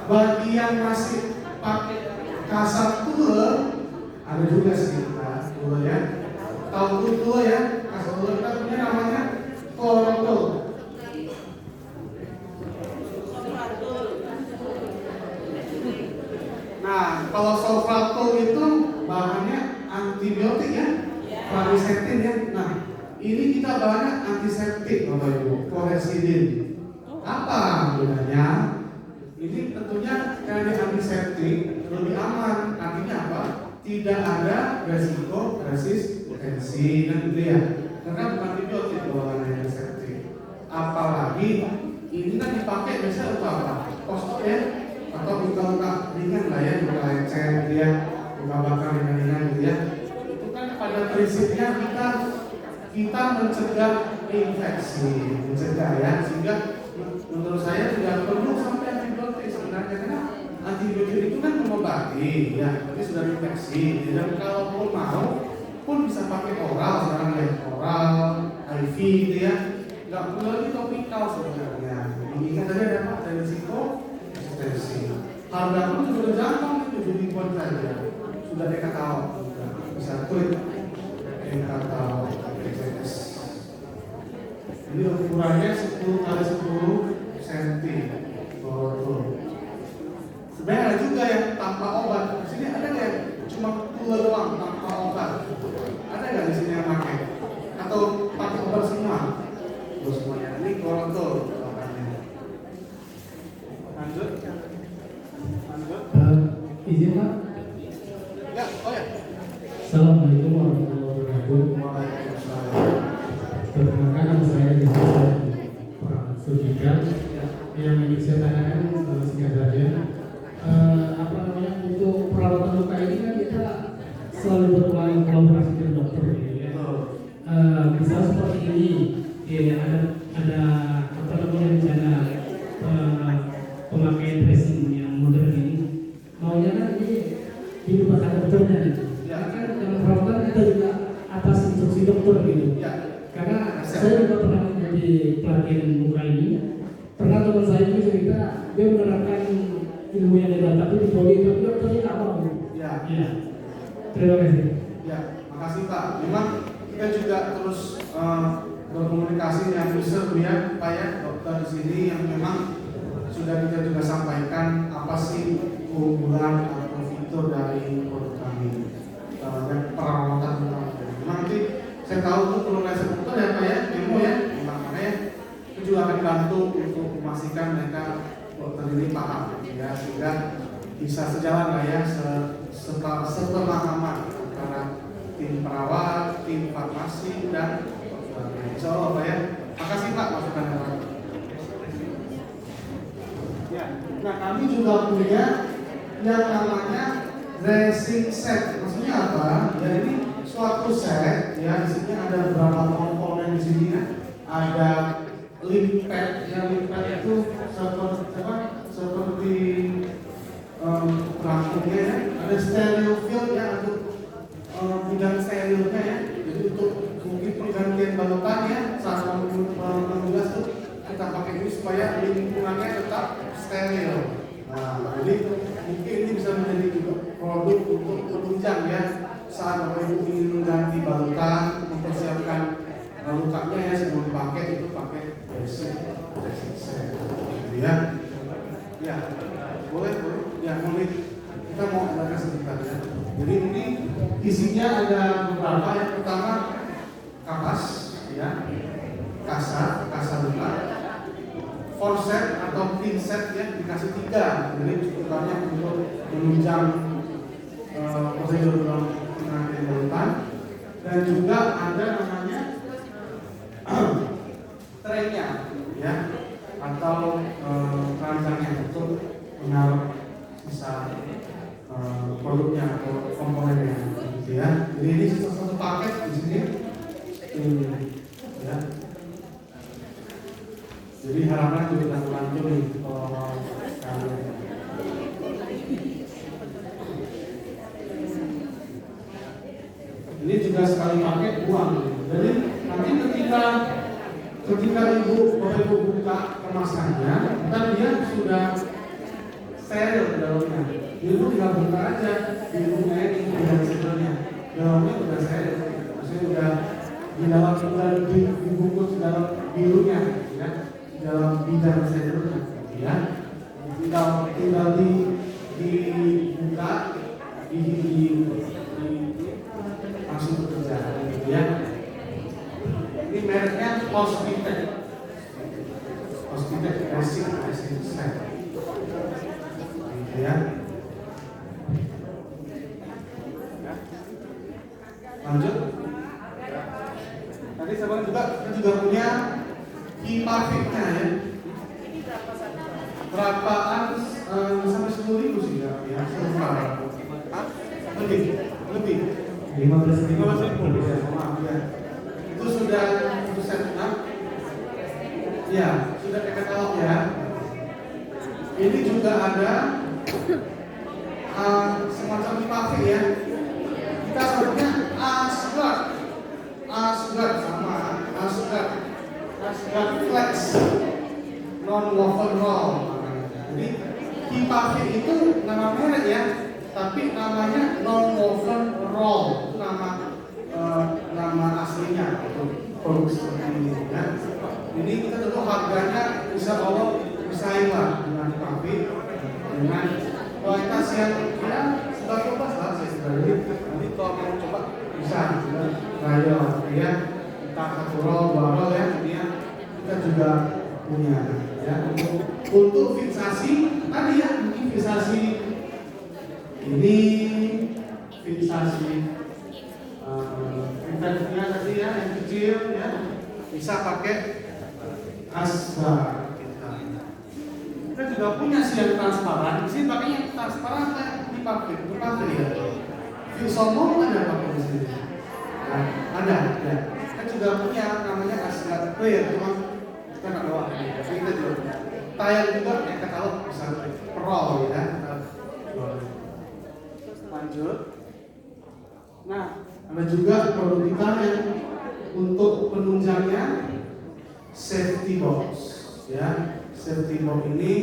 bagi yang masih pakai kasar tool ada juga sih tool ya. Tahu tool ya? Kasar tool kita punya namanya Corotool. Nah, kalau Sofratol itu bahannya antibiotik ya, Claricetin ya. Nah, ini kita bahannya antiseptik Bapak Ibu, Chlorhexidine. Apa gunanya? Ini tentunya karena antiseptik lebih aman. Artinya apa? Tidak ada resiko resistensi dan gitu ya. Karena bukan antibiotik bahannya antiseptik. Apalagi ini kan dipakai biasanya untuk apa? Post-op ya. Atau luka-luka ringan lah ya, luka lecet gitu ya, luka bakar ringan-ringan gitu ya. Itu kan pada prinsipnya kita mencegah infeksi, mencegah ya, sehingga menurut saya tidak perlu sampai antibiotik sebenarnya, karena antibiotik itu kan mengobati ya, tapi sudah infeksi. Dan kalau mau pun bisa pakai oral sekarang ya, oral, IV gitu ya, nggak perlu lagi topikal sebenarnya. Ingat tadi ada apa? Ada risiko harga pun sudah gampang itu 7.000 saja, sudah dikatakan bisa klik dikatakan PCS. Ini ukurannya 10 kali 10 cm. Sebenarnya ada juga yang tanpa obat. Di sini ada nggak cuma tool doang tanpa obat? Ada nggak di sini yang pakai? Atau pakai obat semua? Terus semuanya ini Corotool. Lanjut. Izin Pak. Ya, oh ya. Assalamualaikum warahmatullahi wabarakatuh. Perkenalkan nama saya Jasa Pak Sudika. Yang ingin saya tanyakan singkat saja, apa namanya, untuk perawatan luka ini kan kita selalu berkolaborasi dengan dokter, ya. Misal seperti ini, ya, ada apa namanya rencana pemakaian dressing yang modern ini, maunya kan ini di rumah sakit dokternya gitu. Ya kan dalam perawatan kita juga atas instruksi dokter gitu. Ya. Karena saya juga pernah menjadi pelatihan muka ini. Pernah teman saya itu cerita dia menerapkan ilmu yang dia dapat di poli, tapi dokternya nggak mau. Ya. Ya. Terima kasih. Ya, makasih Pak. Memang kita juga terus berkomunikasi dengan user ya, Pak ya, dokter di sini yang memang sudah kita juga sampaikan apa sih keunggulan atau fitur dari produk kami dan perawatan kami. Memang nanti saya tahu tuh perlu lesson dokter ya Pak ya, ilmu ya, makanya itu juga akan bantu untuk memastikan mereka dokter ini paham ya, sehingga bisa sejalan lah ya, sepemahaman antara tim perawat, tim farmasi dan insya Allah Pak ya. Makasih Pak masukannya Pak. Ya, nah kami juga punya yang namanya dressing set. Maksudnya apa? Ya ini suatu set ya, di sini ada beberapa komponen di sini ya. Ada lip pad, ya lip pad itu seperti pelangkungnya ya. Ada stereo field ya untuk bidang sterilnya ya. Jadi untuk mungkin pergantian balutan ya saat mengulas tuh kita pakai ini supaya lingkungannya tetap steril. Nah, jadi mungkin ini bisa menjadi juga produk untuk penunjang ya saat Bapak Ibu ingin mengganti balutan, mempersiapkan lukanya ya sebelum dipakai itu pakai dressing set. Ya, ya, boleh, ya boleh. Kita mau belajar sebentar ya. Jadi ini isinya ada beberapa. Yang pertama kapas, ya, kasar luka. Forset atau pinset ya dikasih 3, jadi cukup banyak untuk menunjang prosedur pengambilan balutan. Dan juga ada namanya traynya ya, atau keranjangnya untuk menaruh sisa produknya atau komponennya gitu ya. Jadi ini satu paket di sini ya. Jadi harapan juga kita lanjut nih kalau kalian. Ini juga sekali pakai buang. Jadi nanti ketika ibu bapak ibu buka kemasannya, kan dia sudah steril di dalamnya. Ibu tinggal buka aja, ibunya ini dengan sebenarnya dalamnya sudah steril. Maksudnya sudah di dalam sudah dibungkus di dalam birunya, ya, di dalam bidang sterilnya, ya. Tinggal dibuka, langsung bekerja, ya. Ini mereknya Hospitek Racing Set, gitu ya. Lanjut. Tadi saya juga kita punya Hipavitnya ya. Berapaan sampai 10.000 sih ya, lebih 15.000 ya, maaf ya. Itu sudah set ya, sudah pakai katalog ya. Ini juga ada semacam Hipavit ya. Kita sebutnya Asgard sama Asgard Flex non-woven roll. Jadi Hipavit itu nama merek ya, tapi namanya non-woven roll. Itu nama aslinya untuk produk seperti ini ya. Ini kita tentu harganya bisa bersaing lah dengan Hipavit, dengan kualitas yang ya sudah coba lah saya sekali. Nanti kalau mau coba bisa trial ya, entah 1 roll 2 roll ya, ini kita juga punya ya. Untuk fiksasi tadi ya, mungkin fiksasi ini fiksasi intensnya tadi ya, yang kecil ya, bisa pakai Asgard. Kita juga punya sih yang transparan. Di sini pakainya yang transparan kayak Hipavit ya. Visomo ada pakai di sini. Nah, ada ya. Kita juga punya namanya Asgard Clear, cuma kita nggak bawa ini. Tapi kita juga punya. Tayang juga yang katalog bisa pro ya. Lanjut. Nah, ada juga produk kita yang untuk penunjangnya safety box ya. Safety box ini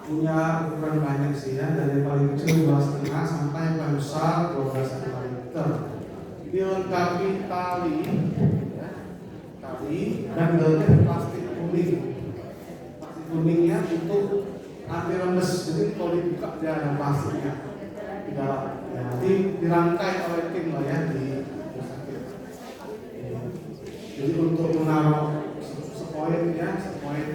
punya ukuran banyak sih ya, dari paling kecil 2,5 sampai paling besar 12 cm. Dilengkapi tali ya, dan dalamnya plastik kuning. Plastik kuningnya untuk anti rembes, jadi kalau dibuka dia ada plastiknya di dalam. Ya, nanti dirangkai oleh tim lah ya di rumah sakit. Jadi untuk menaruh sepoin ya, sepoin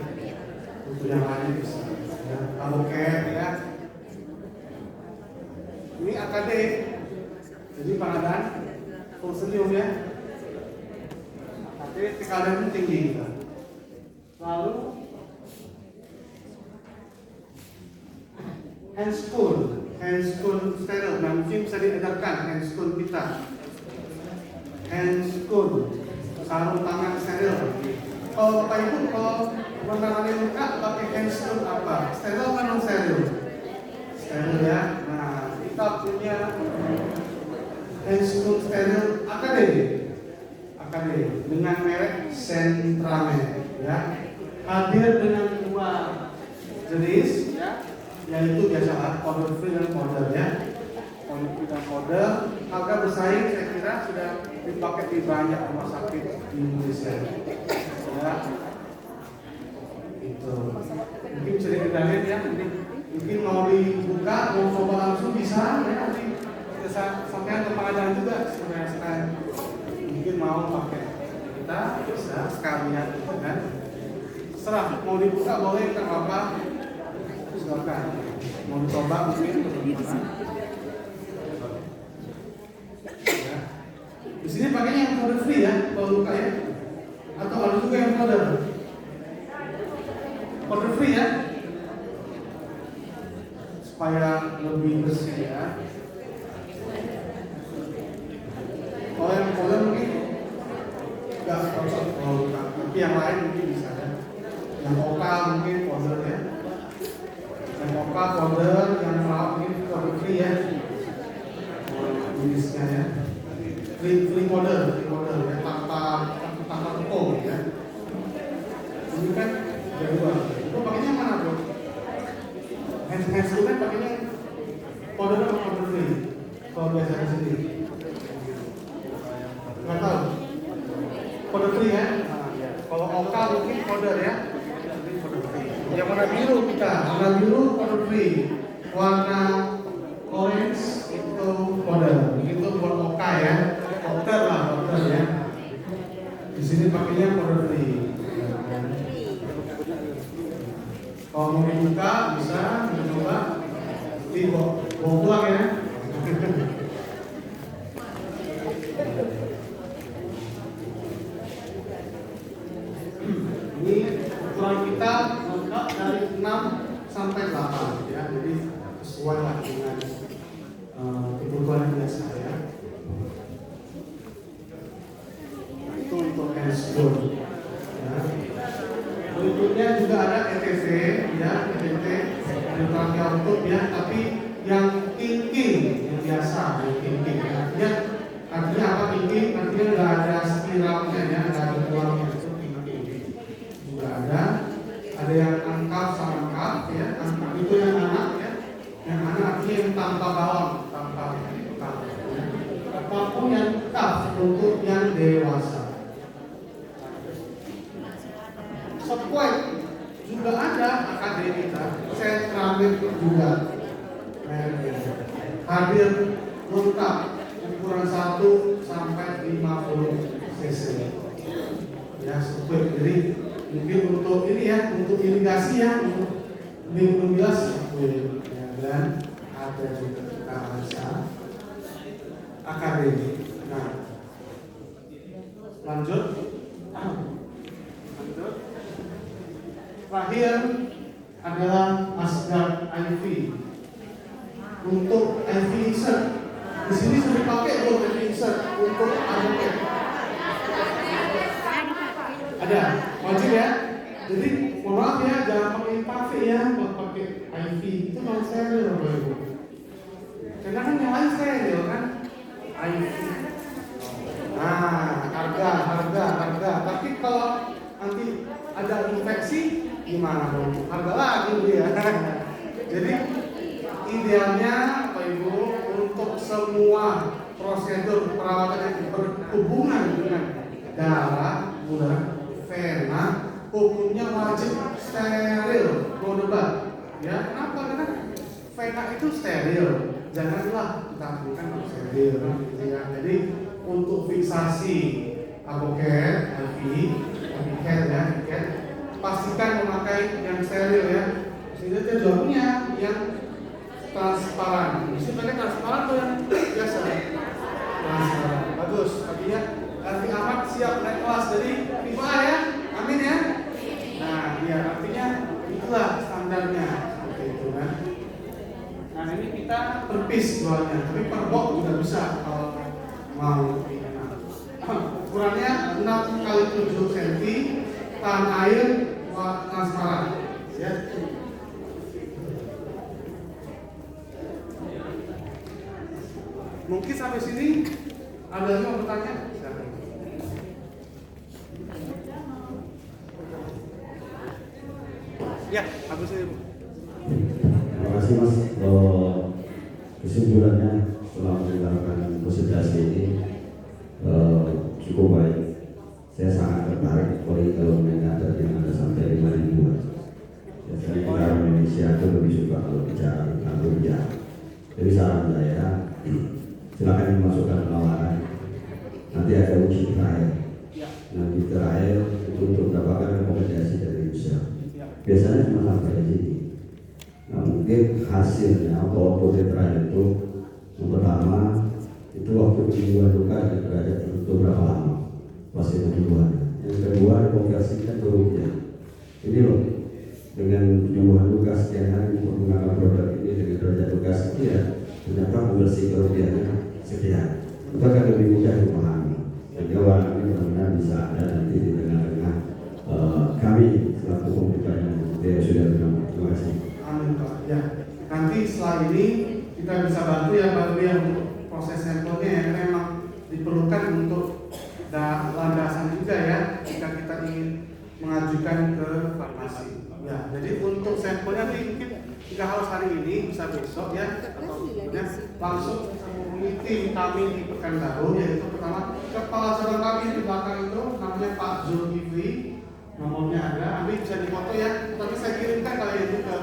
untuk yang lain bisa. Ya, kalau kayak ya, ini AKD, jadi pengadaan full senyum ya. AKD tekanan tinggi kita. Lalu handscoon steril, nah mungkin bisa diedarkan handscoon kita. Handscoon, sarung tangan steril. Kalau Bapak Ibu kalau menangani luka pakai handscoon apa? Steril atau non steril? Steril ya. Nah, kita punya handscoon steril AKD dengan merek Centramed ya. Hadir dengan 2 jenis ya, yaitu biasalah powder free dan powder ya. Powder free dan powder, harga bersaing saya kira sudah dipakai di banyak rumah sakit di Indonesia. Ya, itu mungkin bisa dikendalikan ya, mungkin mau dibuka, mau coba langsung bisa ya, nanti bisa sampai ke pengadilan juga sebenarnya. Mungkin mau pakai kita bisa sekalian kan, serah mau dibuka boleh kan apa, silakan mau dicoba mungkin bagaimana. Ya. Di sini pakainya yang powder free ya, kalau luka ya. Atau ada juga yang powder free ya, supaya lebih bersih ya. Kalau yang powder mungkin nggak cocok kalau luka, tapi yang lain mungkin bisa ya. Yang lokal mungkin powder ya, yang lokal powder, yang perawat mungkin powder free ya, jenisnya ya. recorder ya, tanpa tepung ya. Ini kan jadwal. Itu pakainya mana bro? Hands itu kan pakainya powder atau powder free? Kalau biasa di sini. Nggak tahu. Powder free ya? Kalau Oka mungkin powder ya. Yang warna biru kita, warna biru powder free, warna orange itu powder. Itu buat Oka ya, dokter ya. Di sini pakainya powder free. Kalau mau dibuka bisa mencoba dibawa pulang ya. Ini ukuran kita lengkap dari 6 sampai 8 ya, jadi sesuai lah dengan kebutuhan biasa ya. Itu untuk handsboard ya. Berikutnya juga ada ETV ya, ETV elektronika untuk ya, tapi yang kinking yang biasa, yang kinking artinya apa kinking? Artinya nggak ada spiralnya ya, nggak ada tuangnya, itu kinking. Juga ada yang angkat sama angkat ya, angkat itu yang anak ya, yang anak artinya yang tanpa bawang, tanpa ya. Apapun yang tough untuk yang dewasa. Squat juga ada akademi kita, Centramit juga hadir lengkap ukuran 1 sampai 50 cc ya, squat. Jadi mungkin untuk ini ya, untuk irigasi ya, untuk minum bilas ya, dan ada juga kita bahasa akademi. Nah, lanjut. Terakhir adalah Asgard IV. Untuk IV insert, di sini sudah dipakai loh IV insert untuk advocate. Ada, wajib ya. Jadi mohon maaf ya, jangan pakai pakai ya, buat pakai IV itu kalau steril loh ibu. Karena kan yang lain steril kan, IV. Nah, harga. Tapi kalau nanti ada infeksi gimana dong? Harga lagi dia. Jadi idealnya Bapak Ibu untuk semua prosedur perawatan yang berhubungan dengan darah, gula, vena, hukumnya wajib steril, no debat. Ya, kenapa? Karena vena itu steril. Janganlah kita lakukan steril, gitu ya. Jadi untuk fiksasi aboket, pastikan memakai yang steril ya. Sehingga jawabnya yang transparan. Bisa pakai transparan atau yang biasa? Transparan. Bagus. Artinya Raffi Ahmad siap naik kelas dari FIFA ya. Amin ya. Nah, ya artinya itulah standarnya seperti itu kan. Nah, ini kita per piece jualnya, tapi per box juga bisa kalau mau. Ukurannya 6 kali 7 cm, tahan air, transparan. Ya. Mungkin sampai sini ada yang mau bertanya? Silakan. Ya, habis itu. Terima kasih Mas. Kesimpulannya setelah mendengarkan presentasi ini cukup baik. Saya sangat tertarik kalau mendengar dari yang Anda sampai 5.000. Biasanya kita orang Indonesia itu lebih suka kalau bicara tentang rupiah. Jadi saran saya, silakan dimasukkan penawaran. Nanti ada uji trial. Nanti trial itu untuk mendapatkan rekomendasi dari usaha. Biasanya cuma sampai di sini. Nah, mungkin hasilnya atau output trial itu yang pertama itu waktu penyembuhan luka yang berada untuk berapa lama proses penyembuhannya. Yang kedua dikonversikan ke rupiah. Ini loh, dengan penyembuhan luka sekian hari menggunakan produk ini dengan derajat luka sekian, ternyata konversi ke rupiahnya sekian. Itu akan lebih mudah dipahami. Jadi orang ini benar-benar bisa ada nanti di tengah-tengah kami selaku komputer yang sudah bergabung. Terima kasih. Amin Pak. Ya, nanti setelah ini kita bisa bantu ya Pak yang proses sampelnya ya, karena memang diperlukan untuk landasan juga ya jika kita ingin mengajukan ke farmasi. Ya, jadi untuk sampelnya nih mungkin jika harus hari ini bisa besok ya atau kemudian langsung menghubungi tim kami di Pekanbaru, yaitu pertama kepala cabang kami di belakang itu namanya Pak Zulkifli, nomornya ada, nanti bisa difoto ya, tapi saya kirimkan kali itu ke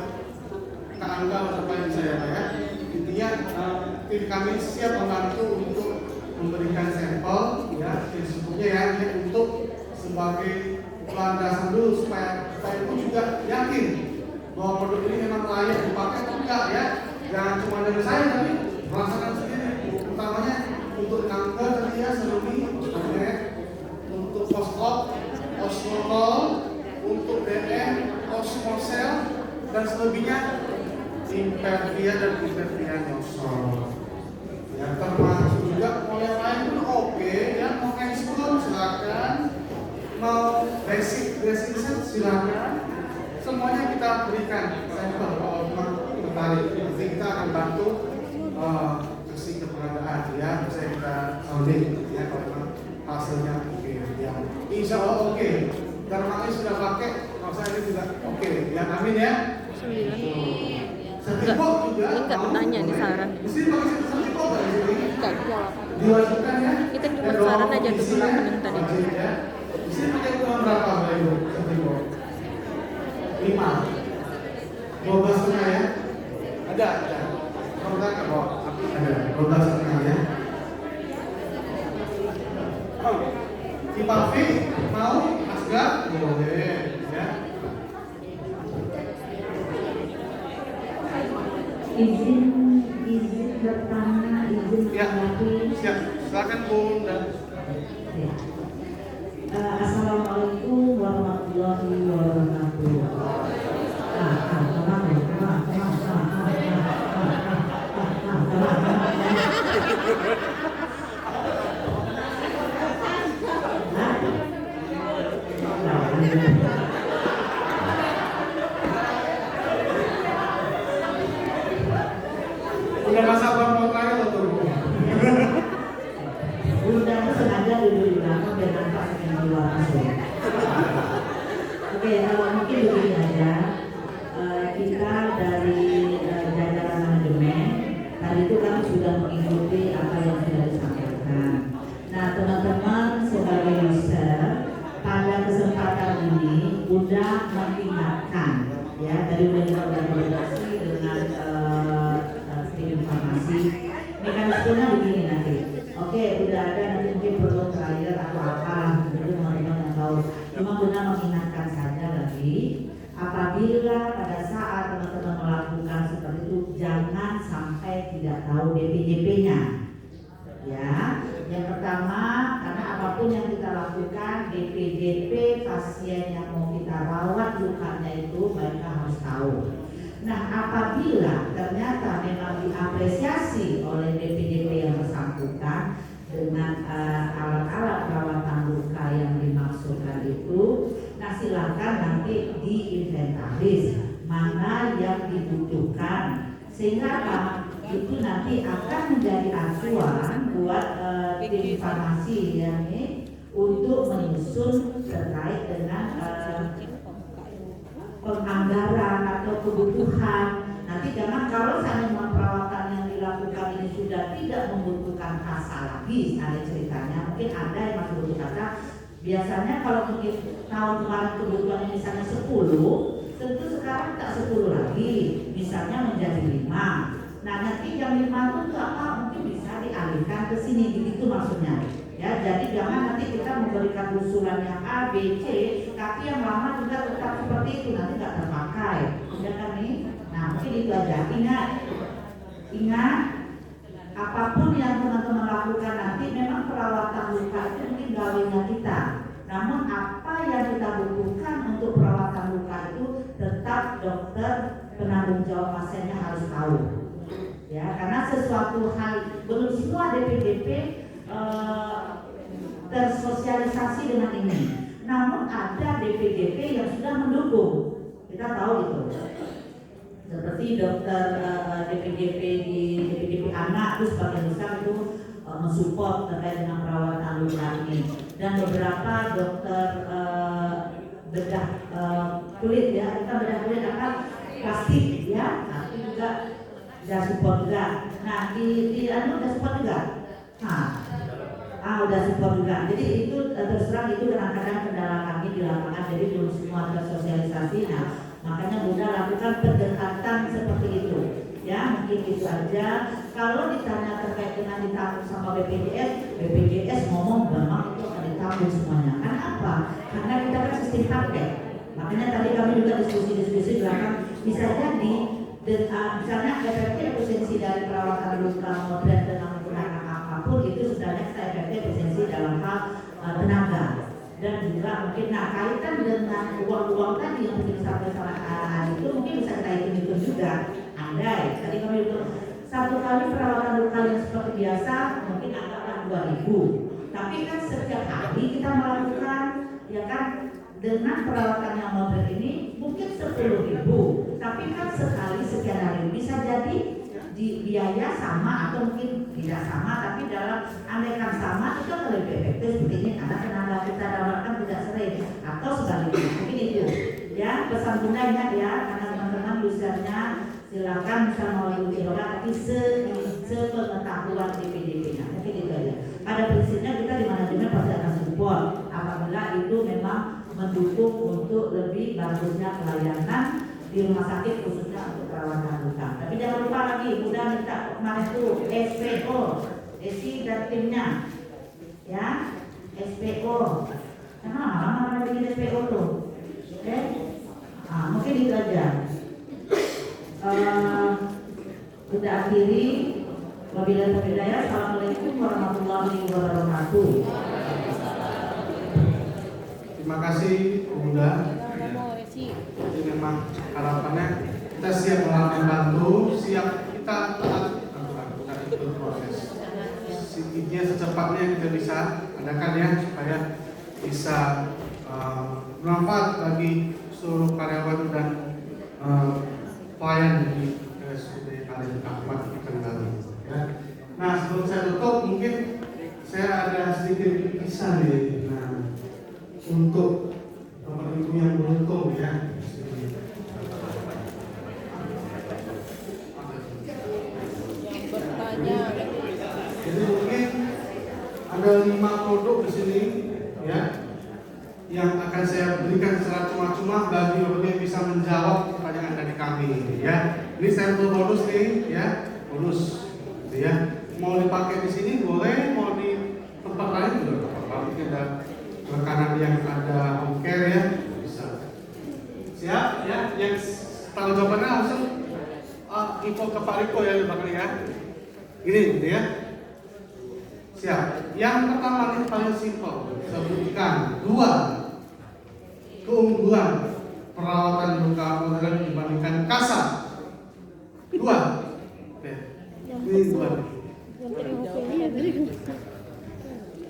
Angga supaya bisa ya. Intinya tim kami siap membantu untuk memberikan sampel ya secukupnya ya untuk sebagai landasan dulu supaya itu juga yakin bahwa produk ini memang layak dipakai atau enggak ya. Jangan cuma dari saya tapi merasakan sendiri. Utamanya untuk kanker tadi ya serumi, untuk fosfat, osmol, untuk DM, osmosel dan selebihnya impervia dan impervia nyosol. Ya termasuk juga mau yang lain pun oke ya, mau ekspor silakan, mau basic set silakan, semuanya kita berikan sampel kalau memang tertarik. Nanti kita akan bantu kasih keberadaan ya, bisa kita sounding ya kalau memang hasilnya oke ya. Insya Allah oke. Darmai sudah pakai, kalau saya ini juga oke ya, amin ya. Sertifikat juga. Enggak tanya nih saran. Di sini pakai sertifikat di sini. Enggak jawab. Diwajibkan ya. Kita cuma saran aja tuh teman-teman tadi. Ya. Di sini pakai uang berapa Mbak Ibu? Sertifikat 5 12,5 ya? Ada. Kalau enggak ke bawah. Ada 12,5 ya. Pak Fi mau Asgar? Boleh ya. Izin bertanya, izin Ya, menghadapi. siap. Silakan Bunda. Assalamualaikum warahmatullahi wabarakatuh. Udah nggak sabar mau tanya loh tuh. Bunda sengaja duduk di belakang biar nampak yang di luar masuk. Oke, mungkin begini aja. Kita dari jajaran manajemen tadi itu kami sudah mengikuti apa yang sudah disampaikan. Nah, teman-teman sebagai user pada kesempatan ini Bunda mengingatkan ya dari koordinasi dengan tim informasi. Mekanismenya begini nanti. Oke, udah ada nanti mungkin perlu trial atau apa, itu teman-teman yang tahu. Cuma Bunda mengingatkan saja lagi, apabila pada saat teman-teman melakukan seperti itu, jangan sampai tidak tahu DP-DP-nya. Ya, yang pertama karena apapun yang kita lakukan, DP-DP pasien yang mau kita rawat lukanya itu mereka harus tahu. Nah, apabila ternyata memang diapresiasi oleh DP-DP yang bersangkutan dengan alat-alat perawatan luka yang dimaksudkan itu, nah silakan nanti diinventaris mana yang dibutuhkan sehingga itu nanti akan menjadi acuan buat tim farmasi ya nih untuk menyusun terkait dengan penganggaran atau kebutuhan. Nanti jangan kalau seandainya perawatan yang dilakukan ini sudah tidak membutuhkan kasa lagi, ada ceritanya mungkin ada yang masih butuh kasa. Biasanya kalau mungkin tahun kemarin kebutuhannya misalnya 10, tentu sekarang tak 10 lagi, misalnya menjadi 5. Nah nanti yang 5 itu apa mungkin bisa dialihkan ke sini, begitu maksudnya. Ya, jadi jangan nanti kita memberikan usulan yang A, B, C, tapi yang lama juga tetap seperti itu nanti nggak terpakai, ya kan nih? Nah mungkin itu aja. Ingat, apapun yang teman-teman lakukan nanti memang perawatan luka itu mungkin gawainya kita. Namun apa yang kita butuhkan untuk perawatan luka itu tetap dokter penanggung jawab pasiennya harus tahu. Ya, karena sesuatu hal belum semua DP-DP tersosialisasi dengan ini. Namun ada DP-DP yang sudah mendukung. Kita tahu itu. Seperti dokter DP-DP di DP-DP anak itu sebagai misal itu mensupport terkait dengan perawatan luka ini. Dan beberapa dokter bedah kulit ya, kita bedah kulit apa plastik ya, nah, itu juga udah support juga. Nah di anu udah support juga. Nah, udah support juga. Jadi itu terus terang itu kadang-kadang kendala kami di lapangan, jadi belum semua tersosialisasi. Nah, makanya Bunda lakukan pendekatan seperti itu. Ya, mungkin itu aja. Kalau ditanya terkait dengan ditanggung sama BPJS ngomong memang itu akan ditanggung semuanya. Karena apa? Karena kita kan sistem paket. Makanya tadi kami juga diskusi belakang bisa jadi misalnya efisiensi dari perawatan luka moderat dengan menggunakan apapun itu sebenarnya efisiensi dalam hal tenaga. Dan juga mungkin kaitan dengan uang tadi yang mungkin sampai sama itu mungkin bisa kita hitung juga. Andai tadi kami bilang satu kali perawatan luka yang seperti biasa mungkin anggaplah 2.000, tapi kan setiap hari kita melakukan ya kan dengan perawatan yang modern ini mungkin 10.000, tapi kan sekali sekian hari bisa jadi di biaya sama atau mungkin tidak sama, tapi dalam andaikan sama itu akan lebih efektif seperti ini karena tenaga kita dapatkan tidak sering atau sebaliknya. Mungkin itu ya pesan Bunda ingat ya, karena teman-teman usernya silakan bisa melalui dialog tapi sepengetahuan DPDP-nya. Mungkin itu aja. Pada prinsipnya kita di manajemen pasti akan support apabila itu memang mendukung untuk lebih bagusnya pelayanan di rumah sakit khususnya untuk perawatan luka. Tapi jangan lupa lagi, Bunda minta kemarin itu SPO, Desi dan timnya, ya SPO. Jangan lama-lama bikin SPO tuh, oke? Mungkin itu aja. Kita akhiri. Wabillahi taufiq wal hidayah. Assalamualaikum warahmatullahi wabarakatuh. Terima kasih Bunda. Jadi memang harapannya kita siap membantu, siap kita bukan ikut proses. Intinya secepatnya kita bisa adakan ya supaya bisa bermanfaat bagi seluruh karyawan dan pelayan di RSUD Kaling Ahmad Kendari. Ya. Nah sebelum saya tutup mungkin saya ada sedikit kisah nih. Nah untuk Bapak Ibu yang beruntung ya. Jadi mungkin ada 5 produk di sini ya yang akan saya berikan secara cuma-cuma bagi yang bisa menjawab pertanyaan dari kami ya. Ini sampel bonus nih ya, bonus ya. Mau dipakai di sini boleh, mau di tempat lain juga apa-apa. Mungkin ada rekanan yang ada home care ya, bisa. Siap ya, yang tahu jawabannya langsung info ke Pak Riko ya Pak ya. Ini gitu ya. Siap. Yang pertama ini paling simpel, saya berikan 2 keunggulan perawatan luka modern dibandingkan kasar. 2. Oke. Ini 2.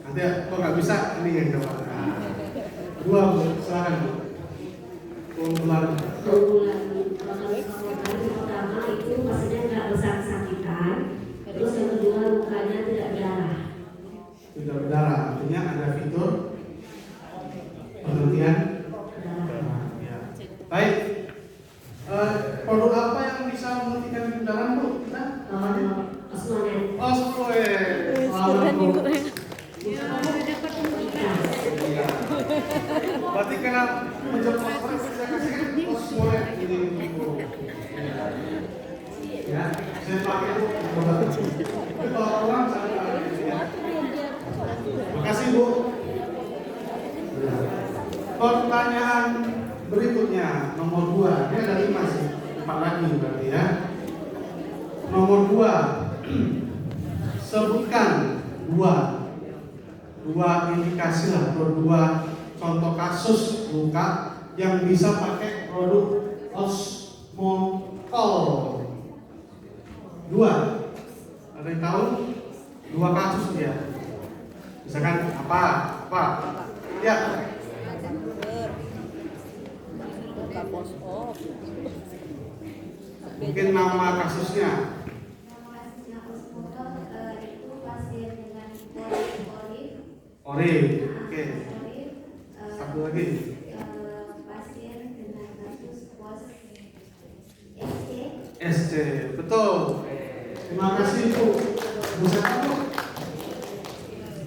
Nanti kok nggak bisa ini yang coba. 2 Bu, silakan Bu. Keunggulan pertama itu maksudnya nggak besar-sakitan, terus yang kedua lukanya tidak berdarah. Tidak berdarah, artinya ada fitur penghentian. Ya. Baik. Produk apa yang bisa menghentikan kendaraan Bu? Kita namanya Osmonet. Selamat Bu. Berarti kena menjemput orang saya kasih Osmonet ini Bu. Ya, saya pakai Bu. Tapi kalau orang saya ya. Terima kasih Bu. Pertanyaan berikutnya nomor 2. Ini ada 5 sih, 4 lagi berarti ya. Nomor 2. Sebutkan dua indikasi lah atau 2 contoh kasus luka yang bisa pakai produk Osmocol. 2. Ada yang tahu? 2 kasus dia. Misalkan apa? Ya. Mungkin nama kasusnya. Nama kasusnya Osmocol itu pasien dengan Ori, oke. Satu lagi. Pasien dengan kasus pos SC, betul. Terima kasih Bu. Bu siapa Bu?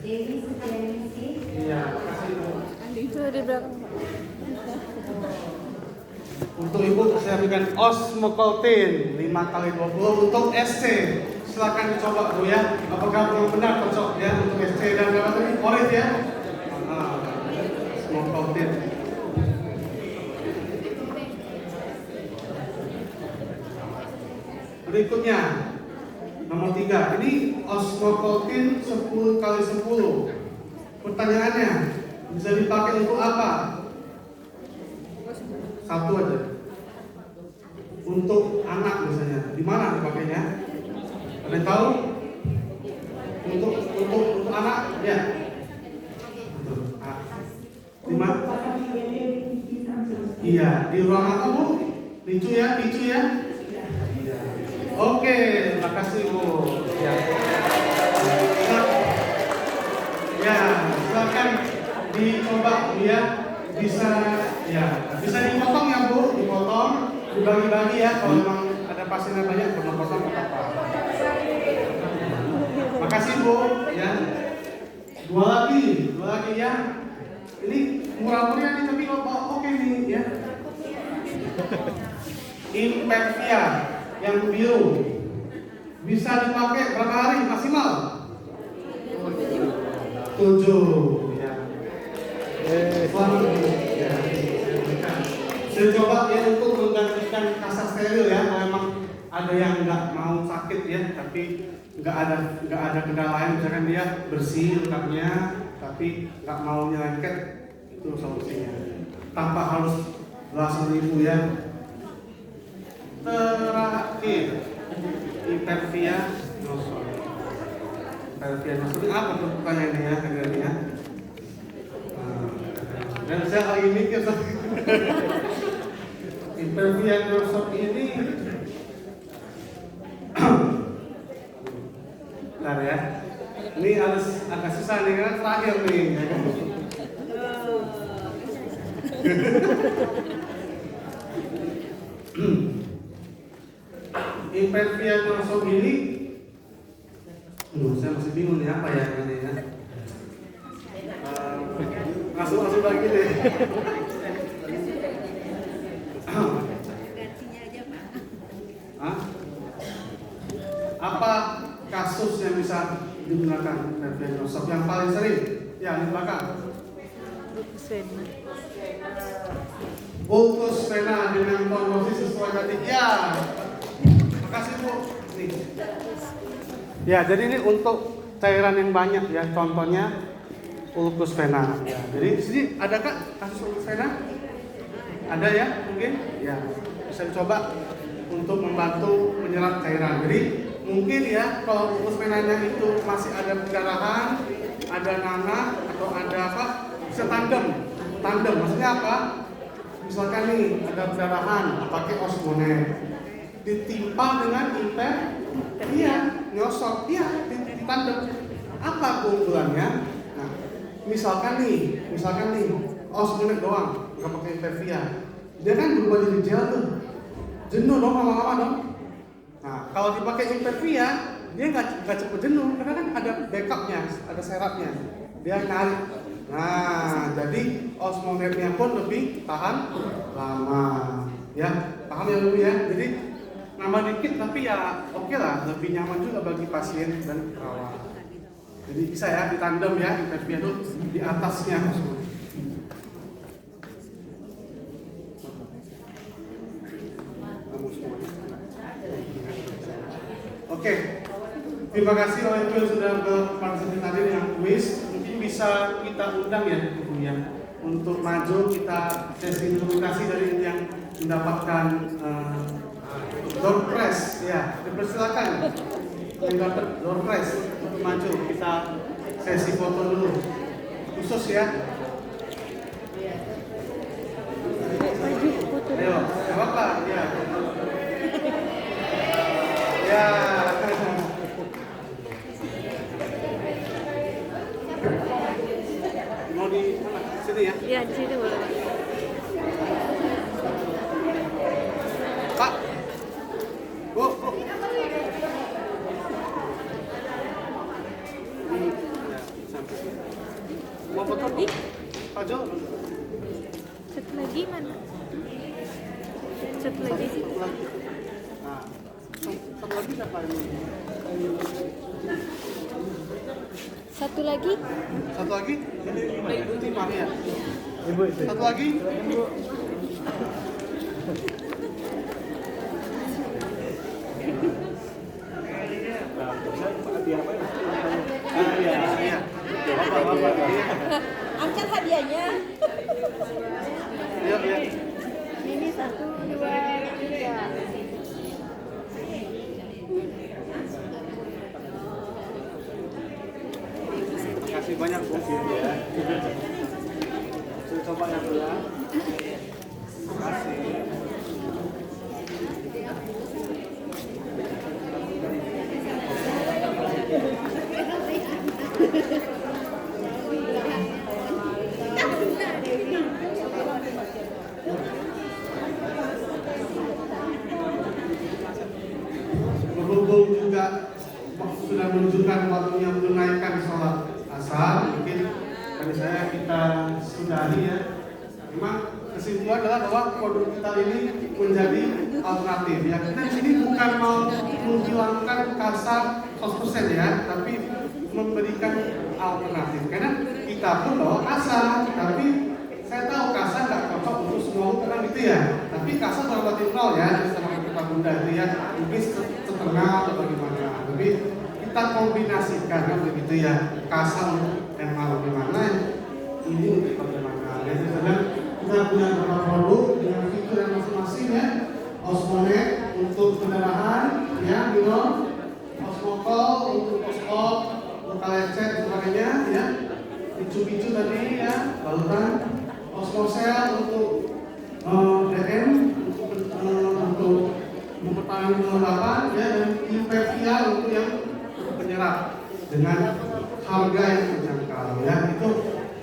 Dewi Setianingsih. Iya, terima kasih Bu. Itu di belakang. Untuk Ibu saya berikan Osmocotin 5x20 untuk SC. Silakan dicoba Bu ya. Apakah benar cocok ya untuk SC dan apa tadi? Orit ya. Osmocotin. Berikutnya nomor 3. Ini Osmocotin 10x10. Pertanyaannya bisa dipakai untuk apa? Satu aja. Untuk anak misalnya, di mana dipakainya? Ada yang tahu? Untuk anak, ya. Betul. Di mana? Iya, di ruang apa Bu? Picu ya. Iya. Oke, makasih Bu. Ya. Ya, silakan dicoba ya. Bisa dipotong ya Bu, dipotong, dibagi-bagi ya. Kalau memang ada pasiennya banyak, potong nggak apa-apa. Makasih Bu, ya. Dua lagi ya. Ini murah-murah nih, tapi oke nih ya. Impervia yang biru bisa dipakai berapa hari maksimal? 7 ya. Saya coba ya untuk menggantikan kasa steril ya. Kalau memang ada yang nggak mau sakit ya, tapi nggak ada kendala lain, misalkan dia bersih lukanya, tapi nggak mau nyelengket, itu solusinya. Tanpa harus belasan ribu ya. Terakhir, impervia nosol. Impervia nosol ini apa tuh pertanyaannya ya, negara? Dan saya lagi mikir impervia nosol ini, bentar ya. Ini harus agak susah nih karena terakhir nih. Impervia nosol ini, saya masih bingung nih apa ya ini ya. Langsung lagi deh. Hah? Apa kasus yang bisa digunakan impervia nosol yang paling sering? Ya, di belakang. Bulkus vena dengan trombosis sesuai tadi. Ya. Makasih Bu. Nih. Ya, jadi ini untuk cairan yang banyak ya. Contohnya ulcus vena. Ya, jadi di sini adakah kasus ulcus vena? Ada ya, mungkin? Ya, bisa dicoba untuk membantu menyerap cairan. Jadi mungkin ya kalau ulcus venanya itu masih ada pendarahan, ada nanah atau ada apa? Bisa tandem. Maksudnya apa? Misalkan nih ada pendarahan, pakai osmonet, ditimpa dengan impervia nyosok, iya ditandem. Apa keunggulannya? Nah, misalkan nih osmonet doang, nggak pakai impervia, dia kan berubah jadi gel tuh, jenuh dong lama-lama dong. Nah, kalau dipakai impervia, dia nggak cepet jenuh, karena kan ada backupnya, ada serapnya, dia narik. Nah, jadi osmonetnya pun lebih tahan lama, ya paham ya Bu ya? Jadi nambah dikit tapi ya oke lah, lebih nyaman juga bagi pasien dan perawat. Jadi bisa ya ditandem ya, impervia itu di atasnya. Oke, terima kasih oleh yang sudah berpartisipasi tadi dengan kuis. Mungkin bisa kita undang ya Ibu ya, untuk maju kita sesi dokumentasi dari yang mendapatkan door prize ya. Dipersilakan yang dapat door prize untuk maju, kita sesi foto dulu khusus ya. Ayo, apa ya? Ya. Mau di mana? Sini ya? Iya, di sini boleh. Pak. Bu. Ya, sampai sini. Mau foto? Pak Jo. Satu lagi mana? Satu lagi sih. Nah, satu lagi siapa ini? Satu lagi? Satu lagi? Ini timah ya? Ibu itu. Satu lagi? Ibu. Angkat hadiahnya. Iya, iya. Ini 1, 2, 3. Terima kasih banyak Bu. Ya. Saya coba yang dulu ya. Terima kasih. Berhubung juga sudah menunjukkan waktunya menunaikan sholat asar, mungkin dari saya kita sudahi ya. Memang kesimpulan adalah bahwa produk kita ini menjadi alternatif ya. Kita di sini bukan mau menghilangkan kasar 100% ya, tapi memberikan alternatif. Karena kita pun bawa kasar, tapi saya tahu kasar nggak cocok untuk semua ukuran gitu ya. Tapi kasar relatif nol ya, sama kita bunda itu ya, mungkin setengah atau bagaimana. Tapi kita kombinasikan kan begitu ya, kasar untuk yang mau bagaimana, ini untuk bagaimana. Jadi kita punya beberapa produk dengan fitur yang masing-masing ya. Osmonet untuk pendarahan, ya, Osmokol untuk post-op, untuk lecet dan sebagainya, ya. Picu-picu tadi ya, balutan. Osmosel untuk DM, untuk mempertahankan kelembapan, ya, dan Impevia untuk yang penyerap dengan harga yang terjangkau, ya. Itu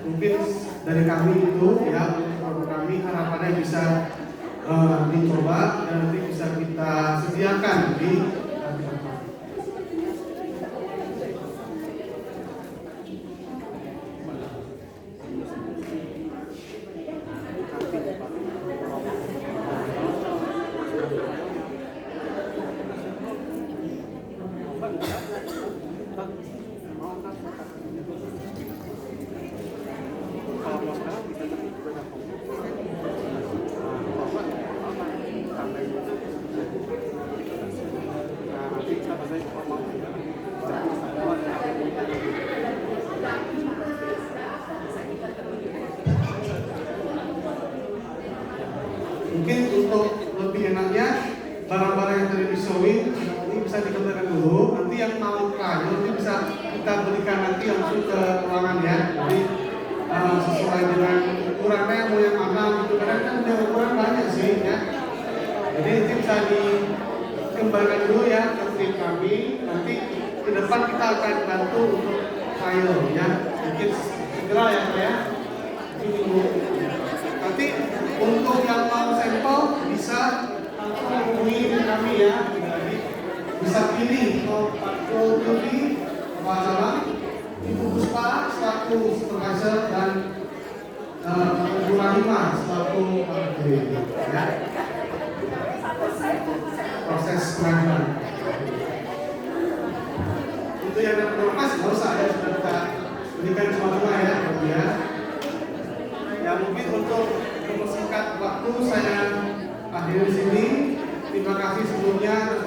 mungkin dari kami itu, ya, produk kami harapannya bisa dicoba dan nanti bisa kita sediakan di tempat. Mungkin untuk lebih enaknya barang-barang yang tadi di-showing ini bisa dikembalikan dulu. Nanti yang mau trial nanti bisa kita berikan nanti langsung ke ruangan ya. Jadi sesuai dengan ukurannya mau yang mana gitu. Karena kan punya ukuran banyak sih ya. Jadi nanti bisa dikembalikan dulu ya ke tim kami. Nanti ke depan kita akan bantu untuk trial ya. Mungkin segera ya Pak ya. Nanti untuk yang mau sampel bisa hubungi kami ya. Jadi bisa pilih mau Pak Jody, Pak Jalan, Ibu Puspa selaku supervisor dan Ibu Rahima selaku ya. Proses pengajuan. Itu yang ada berkas nggak usah ya, sudah kita berikan semua ya, ya. Ya mungkin untuk mempersingkat waktu saya akhiri di sini. Terima kasih sebelumnya atas